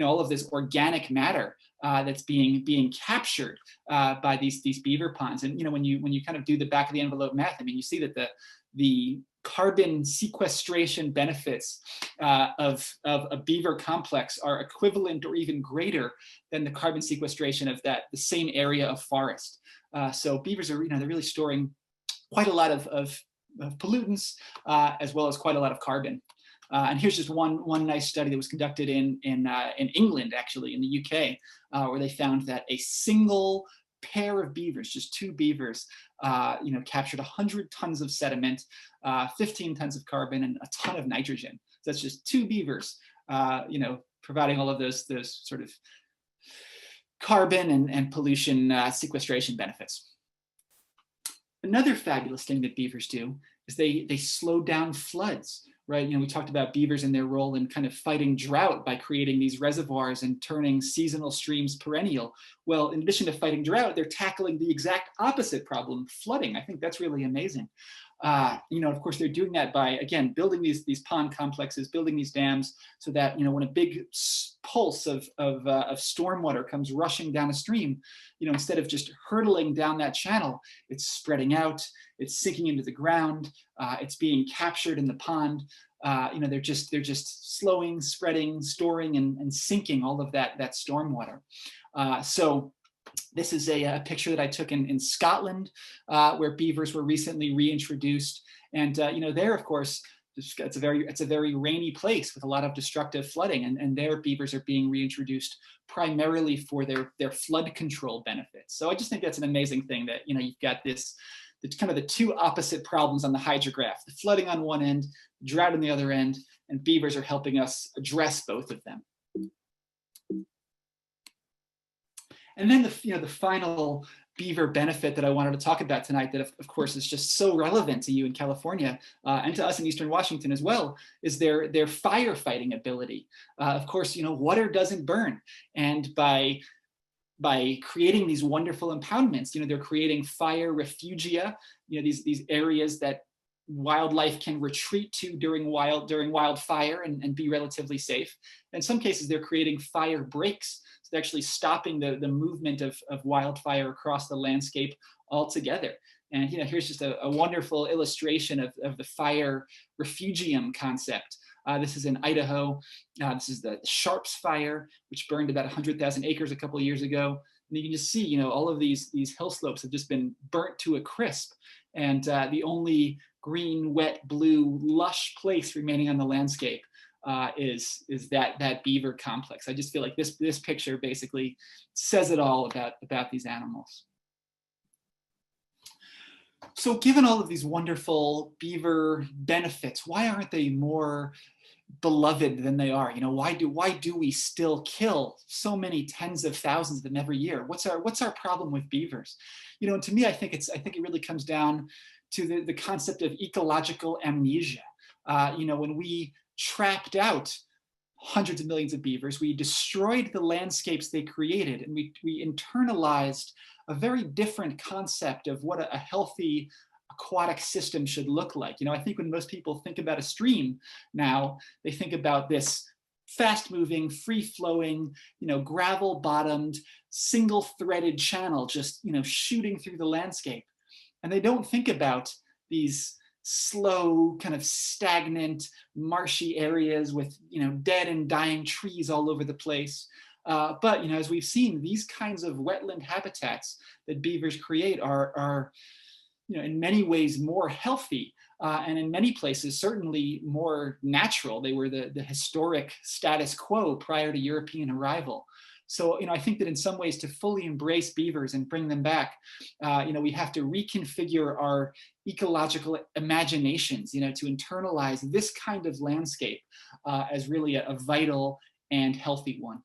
all of this organic matter that's being captured by these beaver ponds. And when you kind of do the back of the envelope math, I mean, you see that the carbon sequestration benefits of a beaver complex are equivalent or even greater than the carbon sequestration of the same area of forest. So beavers are, they're really storing quite a lot of pollutants as well as quite a lot of carbon. And here's just one nice study that was conducted in England, actually, in the UK, where they found that a single pair of beavers, just two beavers, captured 100 tons of sediment, 15 tons of carbon, and a ton of nitrogen. So that's just two beavers, providing all of those sort of carbon and pollution sequestration benefits. Another fabulous thing that beavers do is they slow down floods, right? We talked about beavers and their role in kind of fighting drought by creating these reservoirs and turning seasonal streams perennial. Well, in addition to fighting drought, they're tackling the exact opposite problem, flooding. I think that's really amazing. Of course, they're doing that by, again, building these pond complexes, building these dams, so that when a big pulse of stormwater comes rushing down a stream, instead of just hurtling down that channel, it's spreading out, it's sinking into the ground, it's being captured in the pond. They're just slowing, spreading, storing, and sinking all of that stormwater. So this is a picture that I took in Scotland, where beavers were recently reintroduced. And there, of course, it's a very rainy place with a lot of destructive flooding, and their beavers are being reintroduced primarily for their flood control benefits. So I just think that's an amazing thing that you've got this kind of the two opposite problems on the hydrograph: the flooding on one end, drought on the other end, and beavers are helping us address both of them. And then the final beaver benefit that I wanted to talk about tonight, that of course is just so relevant to you in California and to us in Eastern Washington as well, is their firefighting ability. Of course, water doesn't burn, and by creating these wonderful impoundments, they're creating fire refugia, these areas that wildlife can retreat to during wildfire and be relatively safe. In some cases, they're creating fire breaks, so they're actually stopping the movement of wildfire across the landscape altogether. And here's just a wonderful illustration of the fire refugium concept. This is in Idaho. This is the Sharps Fire, which burned about 100,000 acres a couple of years ago. And you can just see, all of these hill slopes have just been burnt to a crisp. And the only green, wet, blue, lush place remaining on the landscape is that beaver complex. I just feel like this picture basically says it all about these animals. So given all of these wonderful beaver benefits, why aren't they more beloved than they are? Why do we still kill so many tens of thousands of them every year? What's our problem with beavers? And to me, I think it really comes down to the concept of ecological amnesia. When we trapped out hundreds of millions of beavers. We destroyed the landscapes they created, and we internalized a very different concept of what a healthy aquatic system should look like. I think when most people think about a stream now, they think about this fast-moving, free-flowing, gravel-bottomed, single-threaded channel just, shooting through the landscape. And they don't think about these slow, kind of stagnant, marshy areas with, dead and dying trees all over the place. But, as we've seen, these kinds of wetland habitats that beavers create are in many ways more healthy, and in many places certainly more natural. They were the historic status quo prior to European arrival. So, I think that in some ways, to fully embrace beavers and bring them back, we have to reconfigure our ecological imaginations, to internalize this kind of landscape as really a vital and healthy one.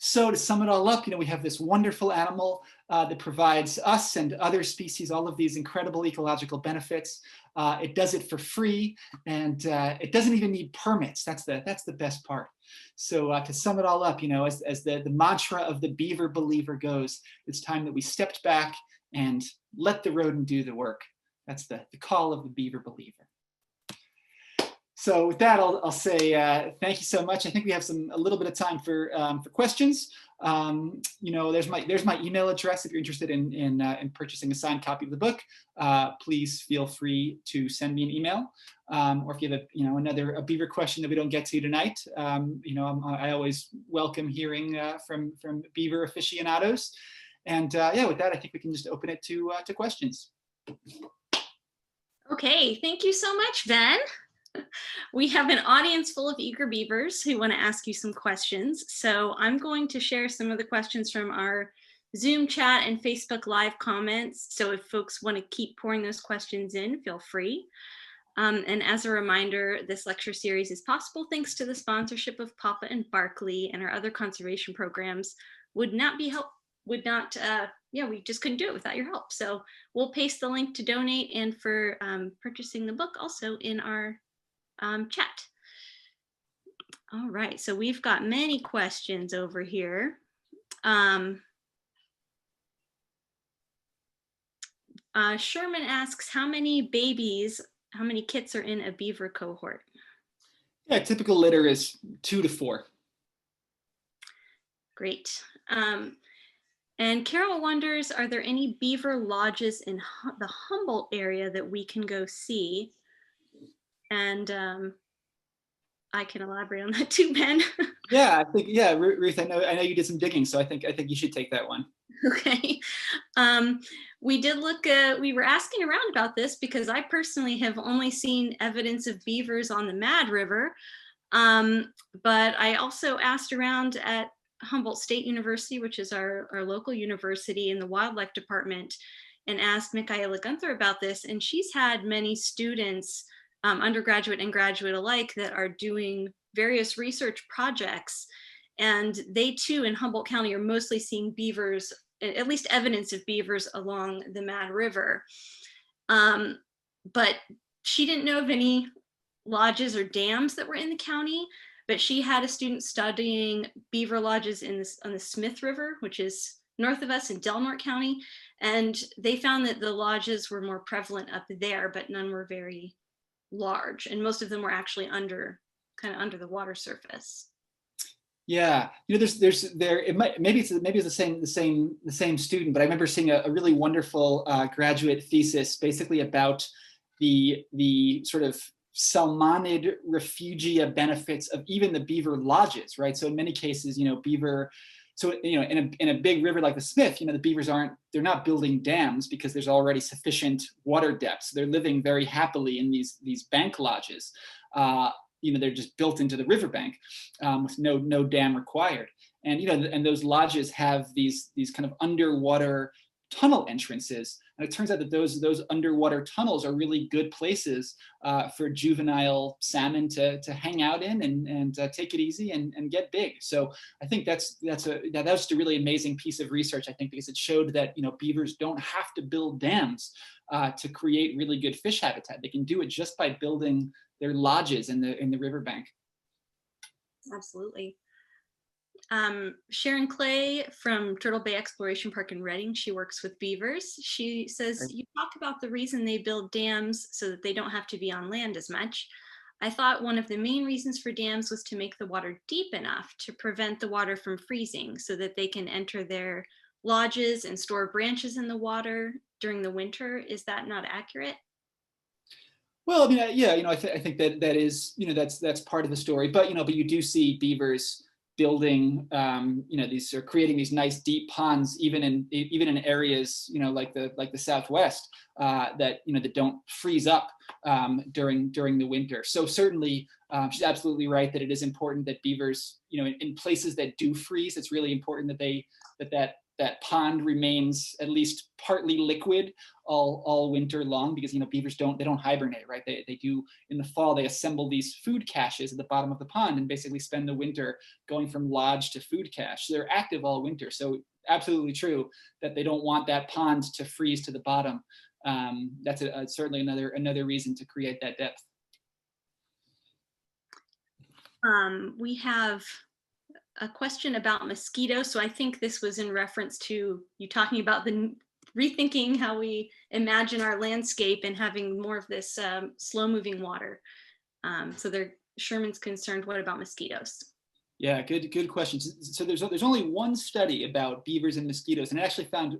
So to sum it all up, we have this wonderful animal that provides us and other species all of these incredible ecological benefits. It does it for free, and it doesn't even need permits. That's the best part. So to sum it all up, as the mantra of the Beaver Believer goes, it's time that we stepped back and let the rodent do the work. That's the call of the Beaver Believer. So with that, I'll say thank you so much. I think we have a little bit of time for questions. There's my email address if you're interested in purchasing a signed copy of the book. Please feel free to send me an email, or if you have a beaver question that we don't get to tonight. I always welcome hearing from beaver aficionados. And with that, I think we can just open it to questions. Okay, thank you so much, Ben. We have an audience full of eager beavers who want to ask you some questions. So I'm going to share some of the questions from our Zoom chat and Facebook Live comments. So if folks want to keep pouring those questions in, feel free. And as a reminder, this lecture series is possible thanks to the sponsorship of Papa and Barkley, and our other conservation programs we just couldn't do it without your help. So we'll paste the link to donate and for purchasing the book also in our chat. All right, so we've got many questions over here. Sherman asks, how many kits are in a beaver cohort? Yeah, typical litter is 2 to 4. Great. And Carol wonders, are there any beaver lodges in the Humboldt area that we can go see? And I can elaborate on that too, Ben. Yeah, I think, Ruth, I know you did some digging, so I think you should take that one. Okay. We were asking around about this because I personally have only seen evidence of beavers on the Mad River. But I also asked around at Humboldt State University, which is our local university, in the wildlife department, and asked Michaela Gunther about this. And she's had many students, undergraduate and graduate alike, that are doing various research projects. And they too in Humboldt County are mostly seeing beavers, at least evidence of beavers along the Mad River. But she didn't know of any lodges or dams that were in the county, but she had a student studying beaver lodges on the Smith River, which is north of us in Delnor County. And they found that the lodges were more prevalent up there, but none were very large. And most of them were actually under the water surface. Yeah, maybe it's the same student, but I remember seeing a really wonderful graduate thesis basically about the sort of salmonid refugia benefits of even the beaver lodges, right? So in many cases, beaver. So in a big river like the Smith, the beavers they're not building dams because there's already sufficient water depth. So they're living very happily in these bank lodges. They're just built into the riverbank with no dam required. And and those lodges have these kind of underwater tunnel entrances. And it turns out that those underwater tunnels are really good places for juvenile salmon to hang out in and take it easy and get big. So I think that's just a really amazing piece of research, I think, because it showed that beavers don't have to build dams to create really good fish habitat. They can do it just by building their lodges in the riverbank. Absolutely. Sharon Clay from Turtle Bay Exploration Park in Redding, she works with beavers. She says, you talk about the reason they build dams so that they don't have to be on land as much. I thought one of the main reasons for dams was to make the water deep enough to prevent the water from freezing so that they can enter their lodges and store branches in the water during the winter. Is that not accurate? Well, I mean, yeah, I think that is, that's part of the story. But but you do see beavers building, these or creating these nice deep ponds, even in areas, like the Southwest, that don't freeze up during the winter. So certainly, she's absolutely right that it is important that beavers, in places that do freeze, it's really important that pond remains at least partly liquid all winter long, because beavers don't hibernate, right? They do, in the fall they assemble these food caches at the bottom of the pond and basically spend the winter going from lodge to food cache. So they're active all winter. So absolutely true that they don't want that pond to freeze to the bottom. That's certainly another reason to create that depth. We have a question about mosquitoes. So I think this was in reference to you talking about the rethinking how we imagine our landscape and having more of this slow moving water. So Sherman's concerned, what about mosquitoes? Yeah, good question. So there's only one study about beavers and mosquitoes, and it actually found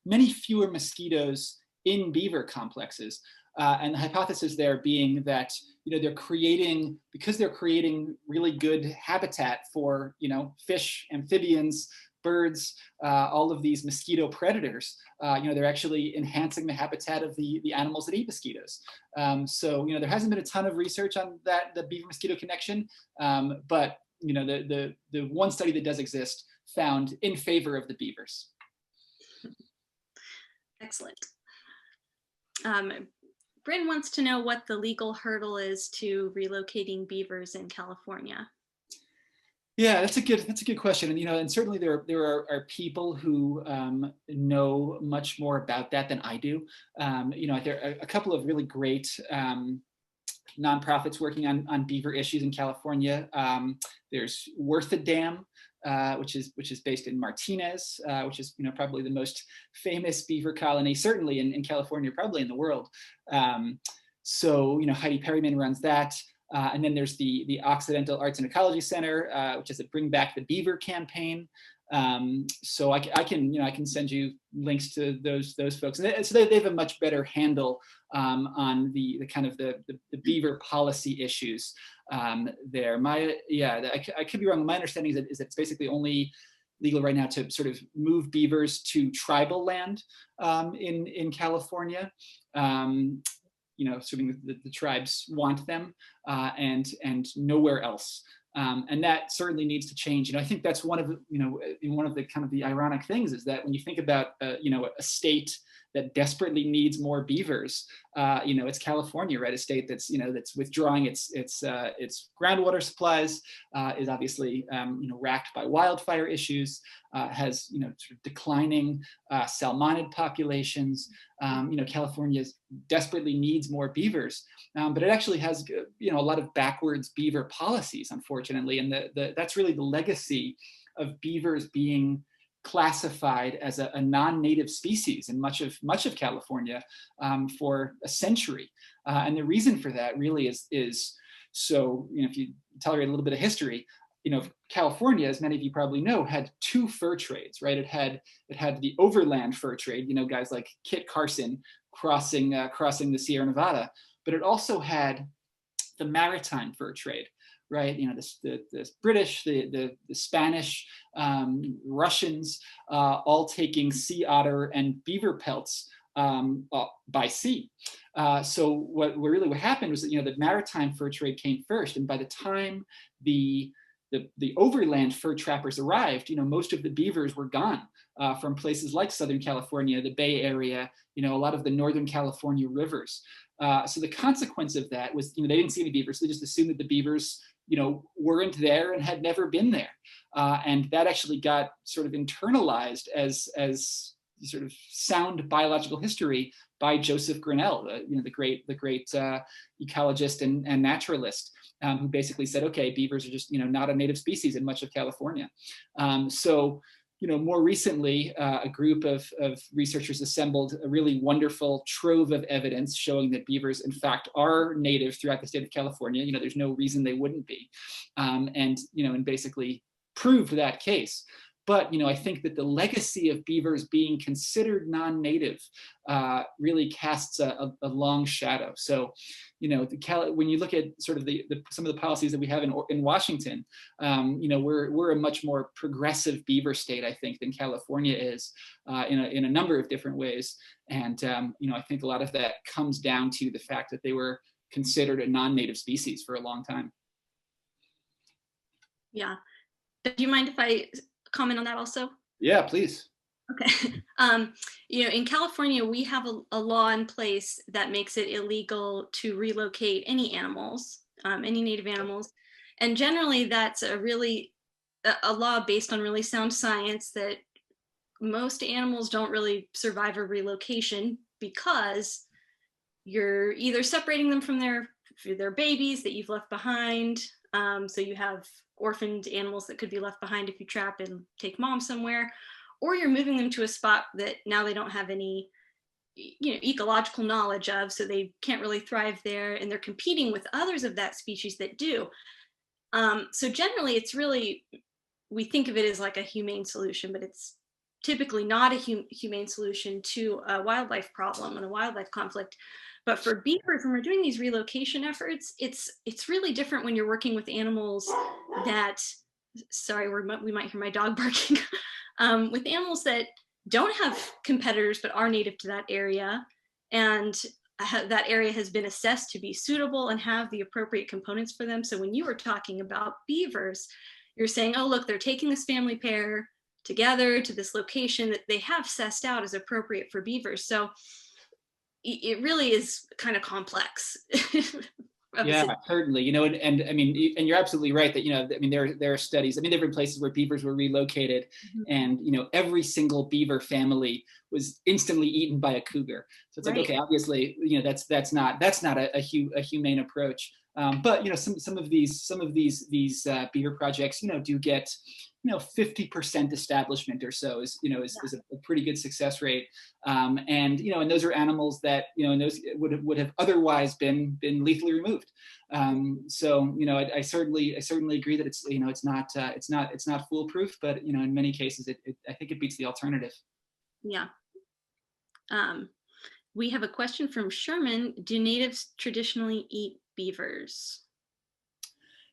many fewer mosquitoes in beaver complexes. And the hypothesis there being that because they're creating really good habitat for fish, amphibians, birds, all of these mosquito predators. They're actually enhancing the habitat of the animals that eat mosquitoes. So there hasn't been a ton of research on the beaver mosquito connection, but the one study that does exist found in favor of the beavers. Excellent. Bryn wants to know what the legal hurdle is to relocating beavers in California. Yeah, that's a good question, and certainly there are people who know much more about that than I do. There are a couple of really great nonprofits working on beaver issues in California. There's Worth a Dam, which is based in Martinez, which is probably the most famous beaver colony, certainly in California, probably in the world. So Heidi Perryman runs that. And then there's the Occidental Arts and Ecology Center, which is a Bring Back the Beaver campaign. So I can send you links to those folks. And so they have a much better handle on the kind of the beaver policy issues there. I could be wrong. My understanding is that it's basically only legal right now to sort of move beavers to tribal land in California. Assuming that the tribes want them, and nowhere else. And that certainly needs to change. I think that's one of the kind of the ironic things is that when you think about a state that desperately needs more beavers, it's California, right? A state that's that's withdrawing its groundwater supplies, is obviously racked by wildfire issues, has sort of declining salmonid populations. California desperately needs more beavers, but it actually has a lot of backwards beaver policies, unfortunately, and that's really the legacy of beavers being classified as a non-native species in much of California for a century, and the reason for that really is so if you tolerate a little bit of history, California, as many of you probably know, had two fur trades, right? It had the overland fur trade, guys like Kit Carson crossing the Sierra Nevada, but it also had the maritime fur trade, right? The British, the Spanish, Russians, all taking sea otter and beaver pelts by sea. So what happened was that the maritime fur trade came first, and by the time the overland fur trappers arrived, most of the beavers were gone from places like Southern California, the Bay Area, a lot of the Northern California rivers. So the consequence of that was, they didn't see any beavers. So they just assumed that the beavers, weren't there and had never been there. And that actually got sort of internalized as sort of sound biological history by Joseph Grinnell, the great ecologist and naturalist, who basically said, okay, beavers are just not a native species in much of California. So more recently, a group of researchers assembled a really wonderful trove of evidence showing that beavers, in fact, are native throughout the state of California. There's no reason they wouldn't be, and basically proved that case. But I think that the legacy of beavers being considered non-native really casts a long shadow. So, when you look at sort of some of the policies that we have in Washington, we're a much more progressive beaver state, I think, than California is in a number of different ways. And I think a lot of that comes down to the fact that they were considered a non-native species for a long time. Yeah. Do you mind if I comment on that also? Yeah, please. Okay. In California, we have a law in place that makes it illegal to relocate any animals, any native animals. And generally that's a law based on really sound science that most animals don't really survive a relocation because you're either separating them from their babies that you've left behind. So you have orphaned animals that could be left behind if you trap and take mom somewhere, or you're moving them to a spot that now they don't have any ecological knowledge of, so they can't really thrive there, and they're competing with others of that species that do. So generally it's really, we think of it as like a humane solution, but it's typically not a humane solution to a wildlife problem and a wildlife conflict. But for beavers, when we're doing these relocation efforts, it's really different when you're working with animals that, sorry, we might hear my dog barking, with animals that don't have competitors but are native to that area, and that area has been assessed to be suitable and have the appropriate components for them. So when you were talking about beavers, you're saying, oh, look, they're taking this family pair together to this location that they have assessed out as appropriate for beavers. So it really is kind of complex. Yeah, certainly. And I mean, and you're absolutely right that, there are studies. there have been places where beavers were relocated, and, every single beaver family was instantly eaten by a cougar. So it's like, okay, obviously, that's not a humane approach. But, some of these beaver projects, do get, 50% establishment or so is a pretty good success rate. And, and those are animals that, and those would have otherwise been lethally removed. So, I certainly agree that it's not foolproof, but, in many cases, I think it beats the alternative. Yeah. We have a question from Sherman. Do natives traditionally eat beavers?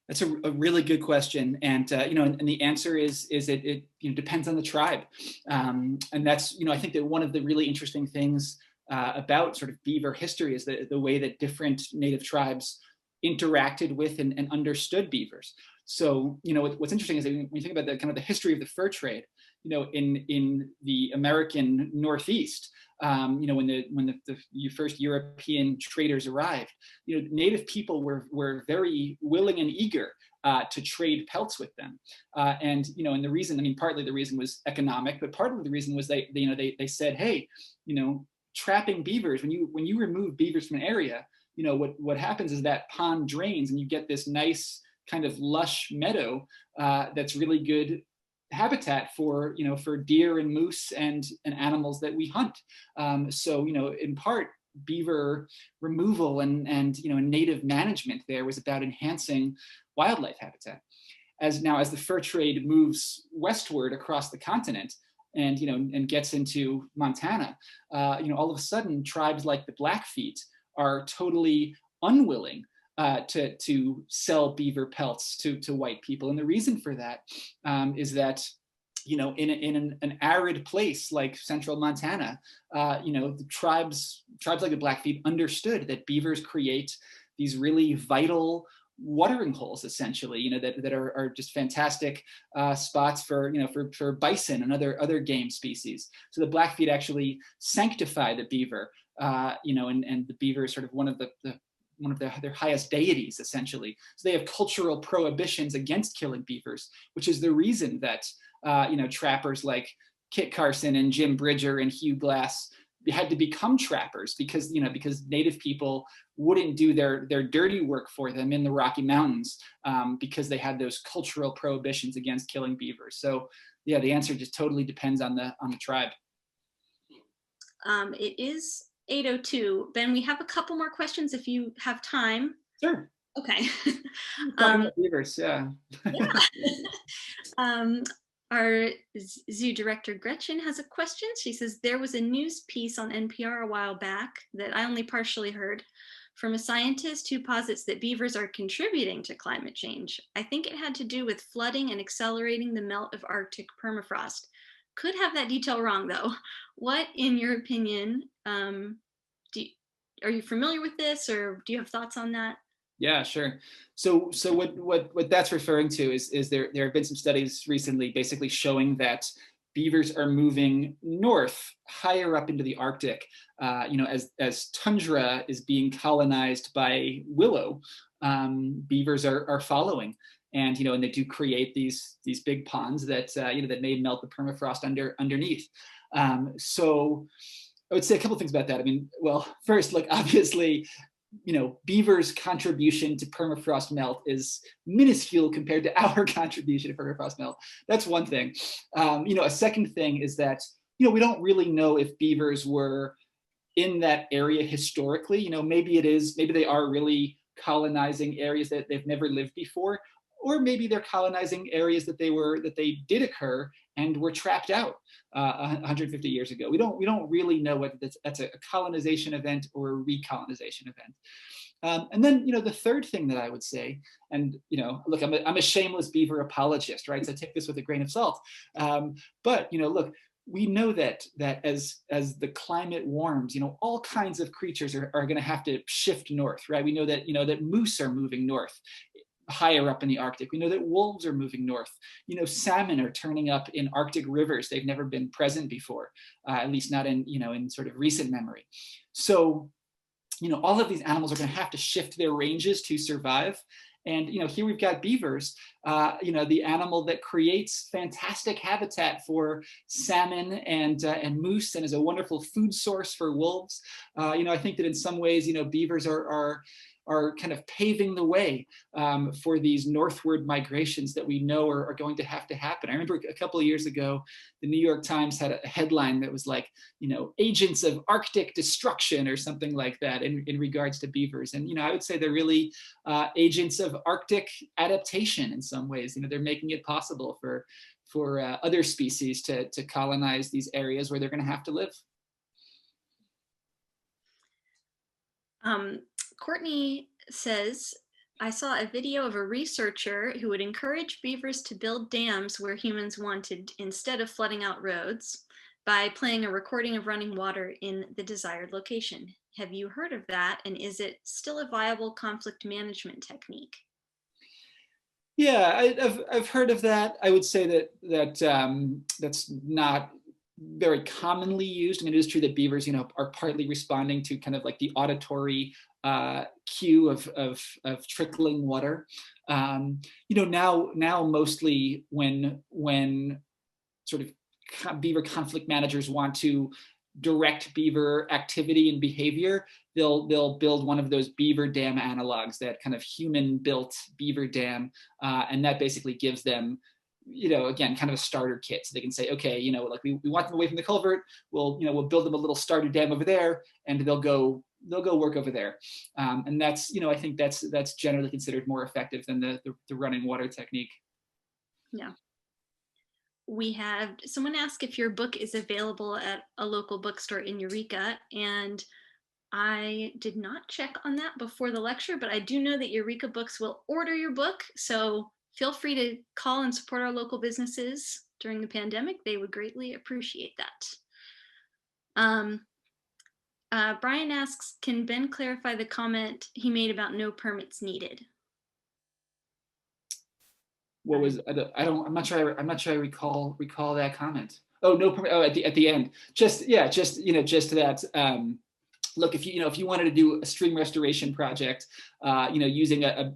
That's a really good question, and and the answer is it depends on the tribe, and that's I think that one of the really interesting things about sort of beaver history is the way that different native tribes interacted with and understood beavers. So what's interesting is that when you think about the kind of the history of the fur trade, in the American Northeast. When the first European traders arrived, native people were very willing and eager to trade pelts with them, and the reason, partly the reason was economic, but part of the reason was they said, hey, trapping beavers, when you remove beavers from an area, what happens is that pond drains and you get this nice kind of lush meadow that's really good habitat for deer and moose and animals that we hunt. So in part, beaver removal and native management there was about enhancing wildlife habitat. As the fur trade moves westward across the continent and gets into Montana, all of a sudden tribes like the Blackfeet are totally unwilling to sell beaver pelts to white people. And the reason for that is that, in an arid place like central Montana, the tribes like the Blackfeet understood that beavers create these really vital watering holes, essentially, that are just fantastic spots for bison and other game species. So the Blackfeet actually sanctify the beaver, and the beaver is sort of one of their highest deities, essentially. So they have cultural prohibitions against killing beavers, which is the reason that trappers like Kit Carson and Jim Bridger and Hugh Glass had to become trappers because, because native people wouldn't do their dirty work for them in the Rocky Mountains, because they had those cultural prohibitions against killing beavers. So yeah, the answer just totally depends on the tribe. It is 8:02. Ben, we have a couple more questions if you have time. Sure. Okay. Talking about beavers, yeah. Yeah. Our zoo director Gretchen has a question. She says, there was a news piece on NPR a while back that I only partially heard from a scientist who posits that beavers are contributing to climate change. I think it had to do with flooding and accelerating the melt of Arctic permafrost. Could have that detail wrong though. What, in your opinion, are you familiar with this, or do you have thoughts on that? Yeah, sure. So what that's referring to is there have been some studies recently basically showing that beavers are moving north, higher up into the Arctic, as tundra is being colonized by willow. Beavers are following, and and they do create these big ponds that that may melt the permafrost underneath. So I would say a couple things about that. I mean, well, first, like obviously, beavers' contribution to permafrost melt is minuscule compared to our contribution to permafrost melt. That's one thing. A second thing is that, we don't really know if beavers were in that area historically. Maybe they are really colonizing areas that they've never lived before, or maybe they're colonizing areas that they did occur and were trapped out 150 years ago. We don't really know whether that's a colonization event or a recolonization event. And then, the third thing that I would say, and look, I'm a shameless beaver apologist, right? So take this with a grain of salt. But look, we know that as the climate warms, all kinds of creatures are going to have to shift north, right? We know that that moose are moving north, higher up in the Arctic. We know that wolves are moving north. Salmon are turning up in Arctic rivers. They've never been present before, at least not in in sort of recent memory. So, all of these animals are going to have to shift their ranges to survive. And here we've got beavers, the animal that creates fantastic habitat for salmon and moose, and is a wonderful food source for wolves. I think that in some ways, beavers are kind of paving the way for these northward migrations that we know are going to happen. I remember a couple of years ago, the New York Times had a headline that was like, agents of Arctic destruction or something like that in regards to beavers. And, I would say they're really agents of Arctic adaptation in some ways. They're making it possible for other species to colonize these areas where they're going to have to live. Courtney says, I saw a video of a researcher who would encourage beavers to build dams where humans wanted instead of flooding out roads by playing a recording of running water in the desired location. Have you heard of that? And is it still a viable conflict management technique? Yeah, I've heard of that. I would say that that's not very commonly used. I mean, it is true that beavers, are partly responding to kind of like the auditory cue of trickling water. Now mostly when sort of beaver conflict managers want to direct beaver activity and behavior, they'll build one of those beaver dam analogs, that kind of human-built beaver dam, and that basically gives them, again, kind of a starter kit, so they can say, okay, like we want them away from the culvert. We'll build them a little starter dam over there, and they'll go work over there. And that's, I think that's generally considered more effective than the running water technique. Yeah. We have someone ask if your book is available at a local bookstore in Eureka, and I did not check on that before the lecture, but I do know that Eureka Books will order your book, so feel free to call and support our local businesses during the pandemic. They would greatly appreciate that. Brian asks, can Ben clarify the comment he made about no permits needed? What was, I'm not sure I recall that comment. Oh, no permit. Oh, at the end. Just that look, if you wanted to do a stream restoration project, using a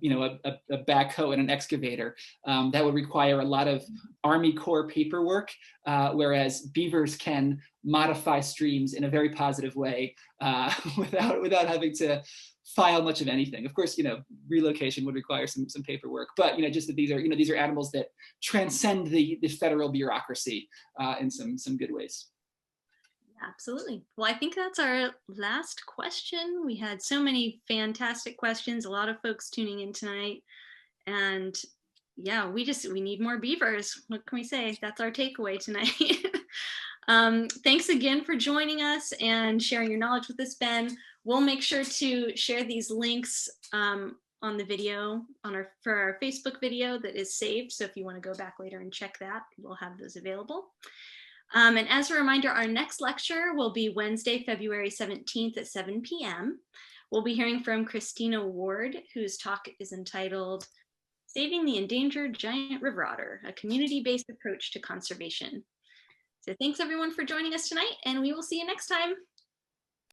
backhoe and an excavator, that would require a lot of Army Corps paperwork, whereas beavers can modify streams in a very positive way without having to file much of anything. Of course, relocation would require some paperwork, but just that these are animals that transcend the federal bureaucracy in some good ways. Absolutely. Well, I think that's our last question. We had so many fantastic questions, a lot of folks tuning in tonight. And yeah, we need more beavers. What can we say? That's our takeaway tonight. Thanks again for joining us and sharing your knowledge with us, Ben. We'll make sure to share these links on the video for our Facebook video that is saved. So if you want to go back later and check that, we'll have those available. And as a reminder, our next lecture will be Wednesday, February 17th at 7 p.m. We'll be hearing from Christina Ward, whose talk is entitled Saving the Endangered Giant River Otter, a community-based approach to conservation. So thanks everyone for joining us tonight, and we will see you next time.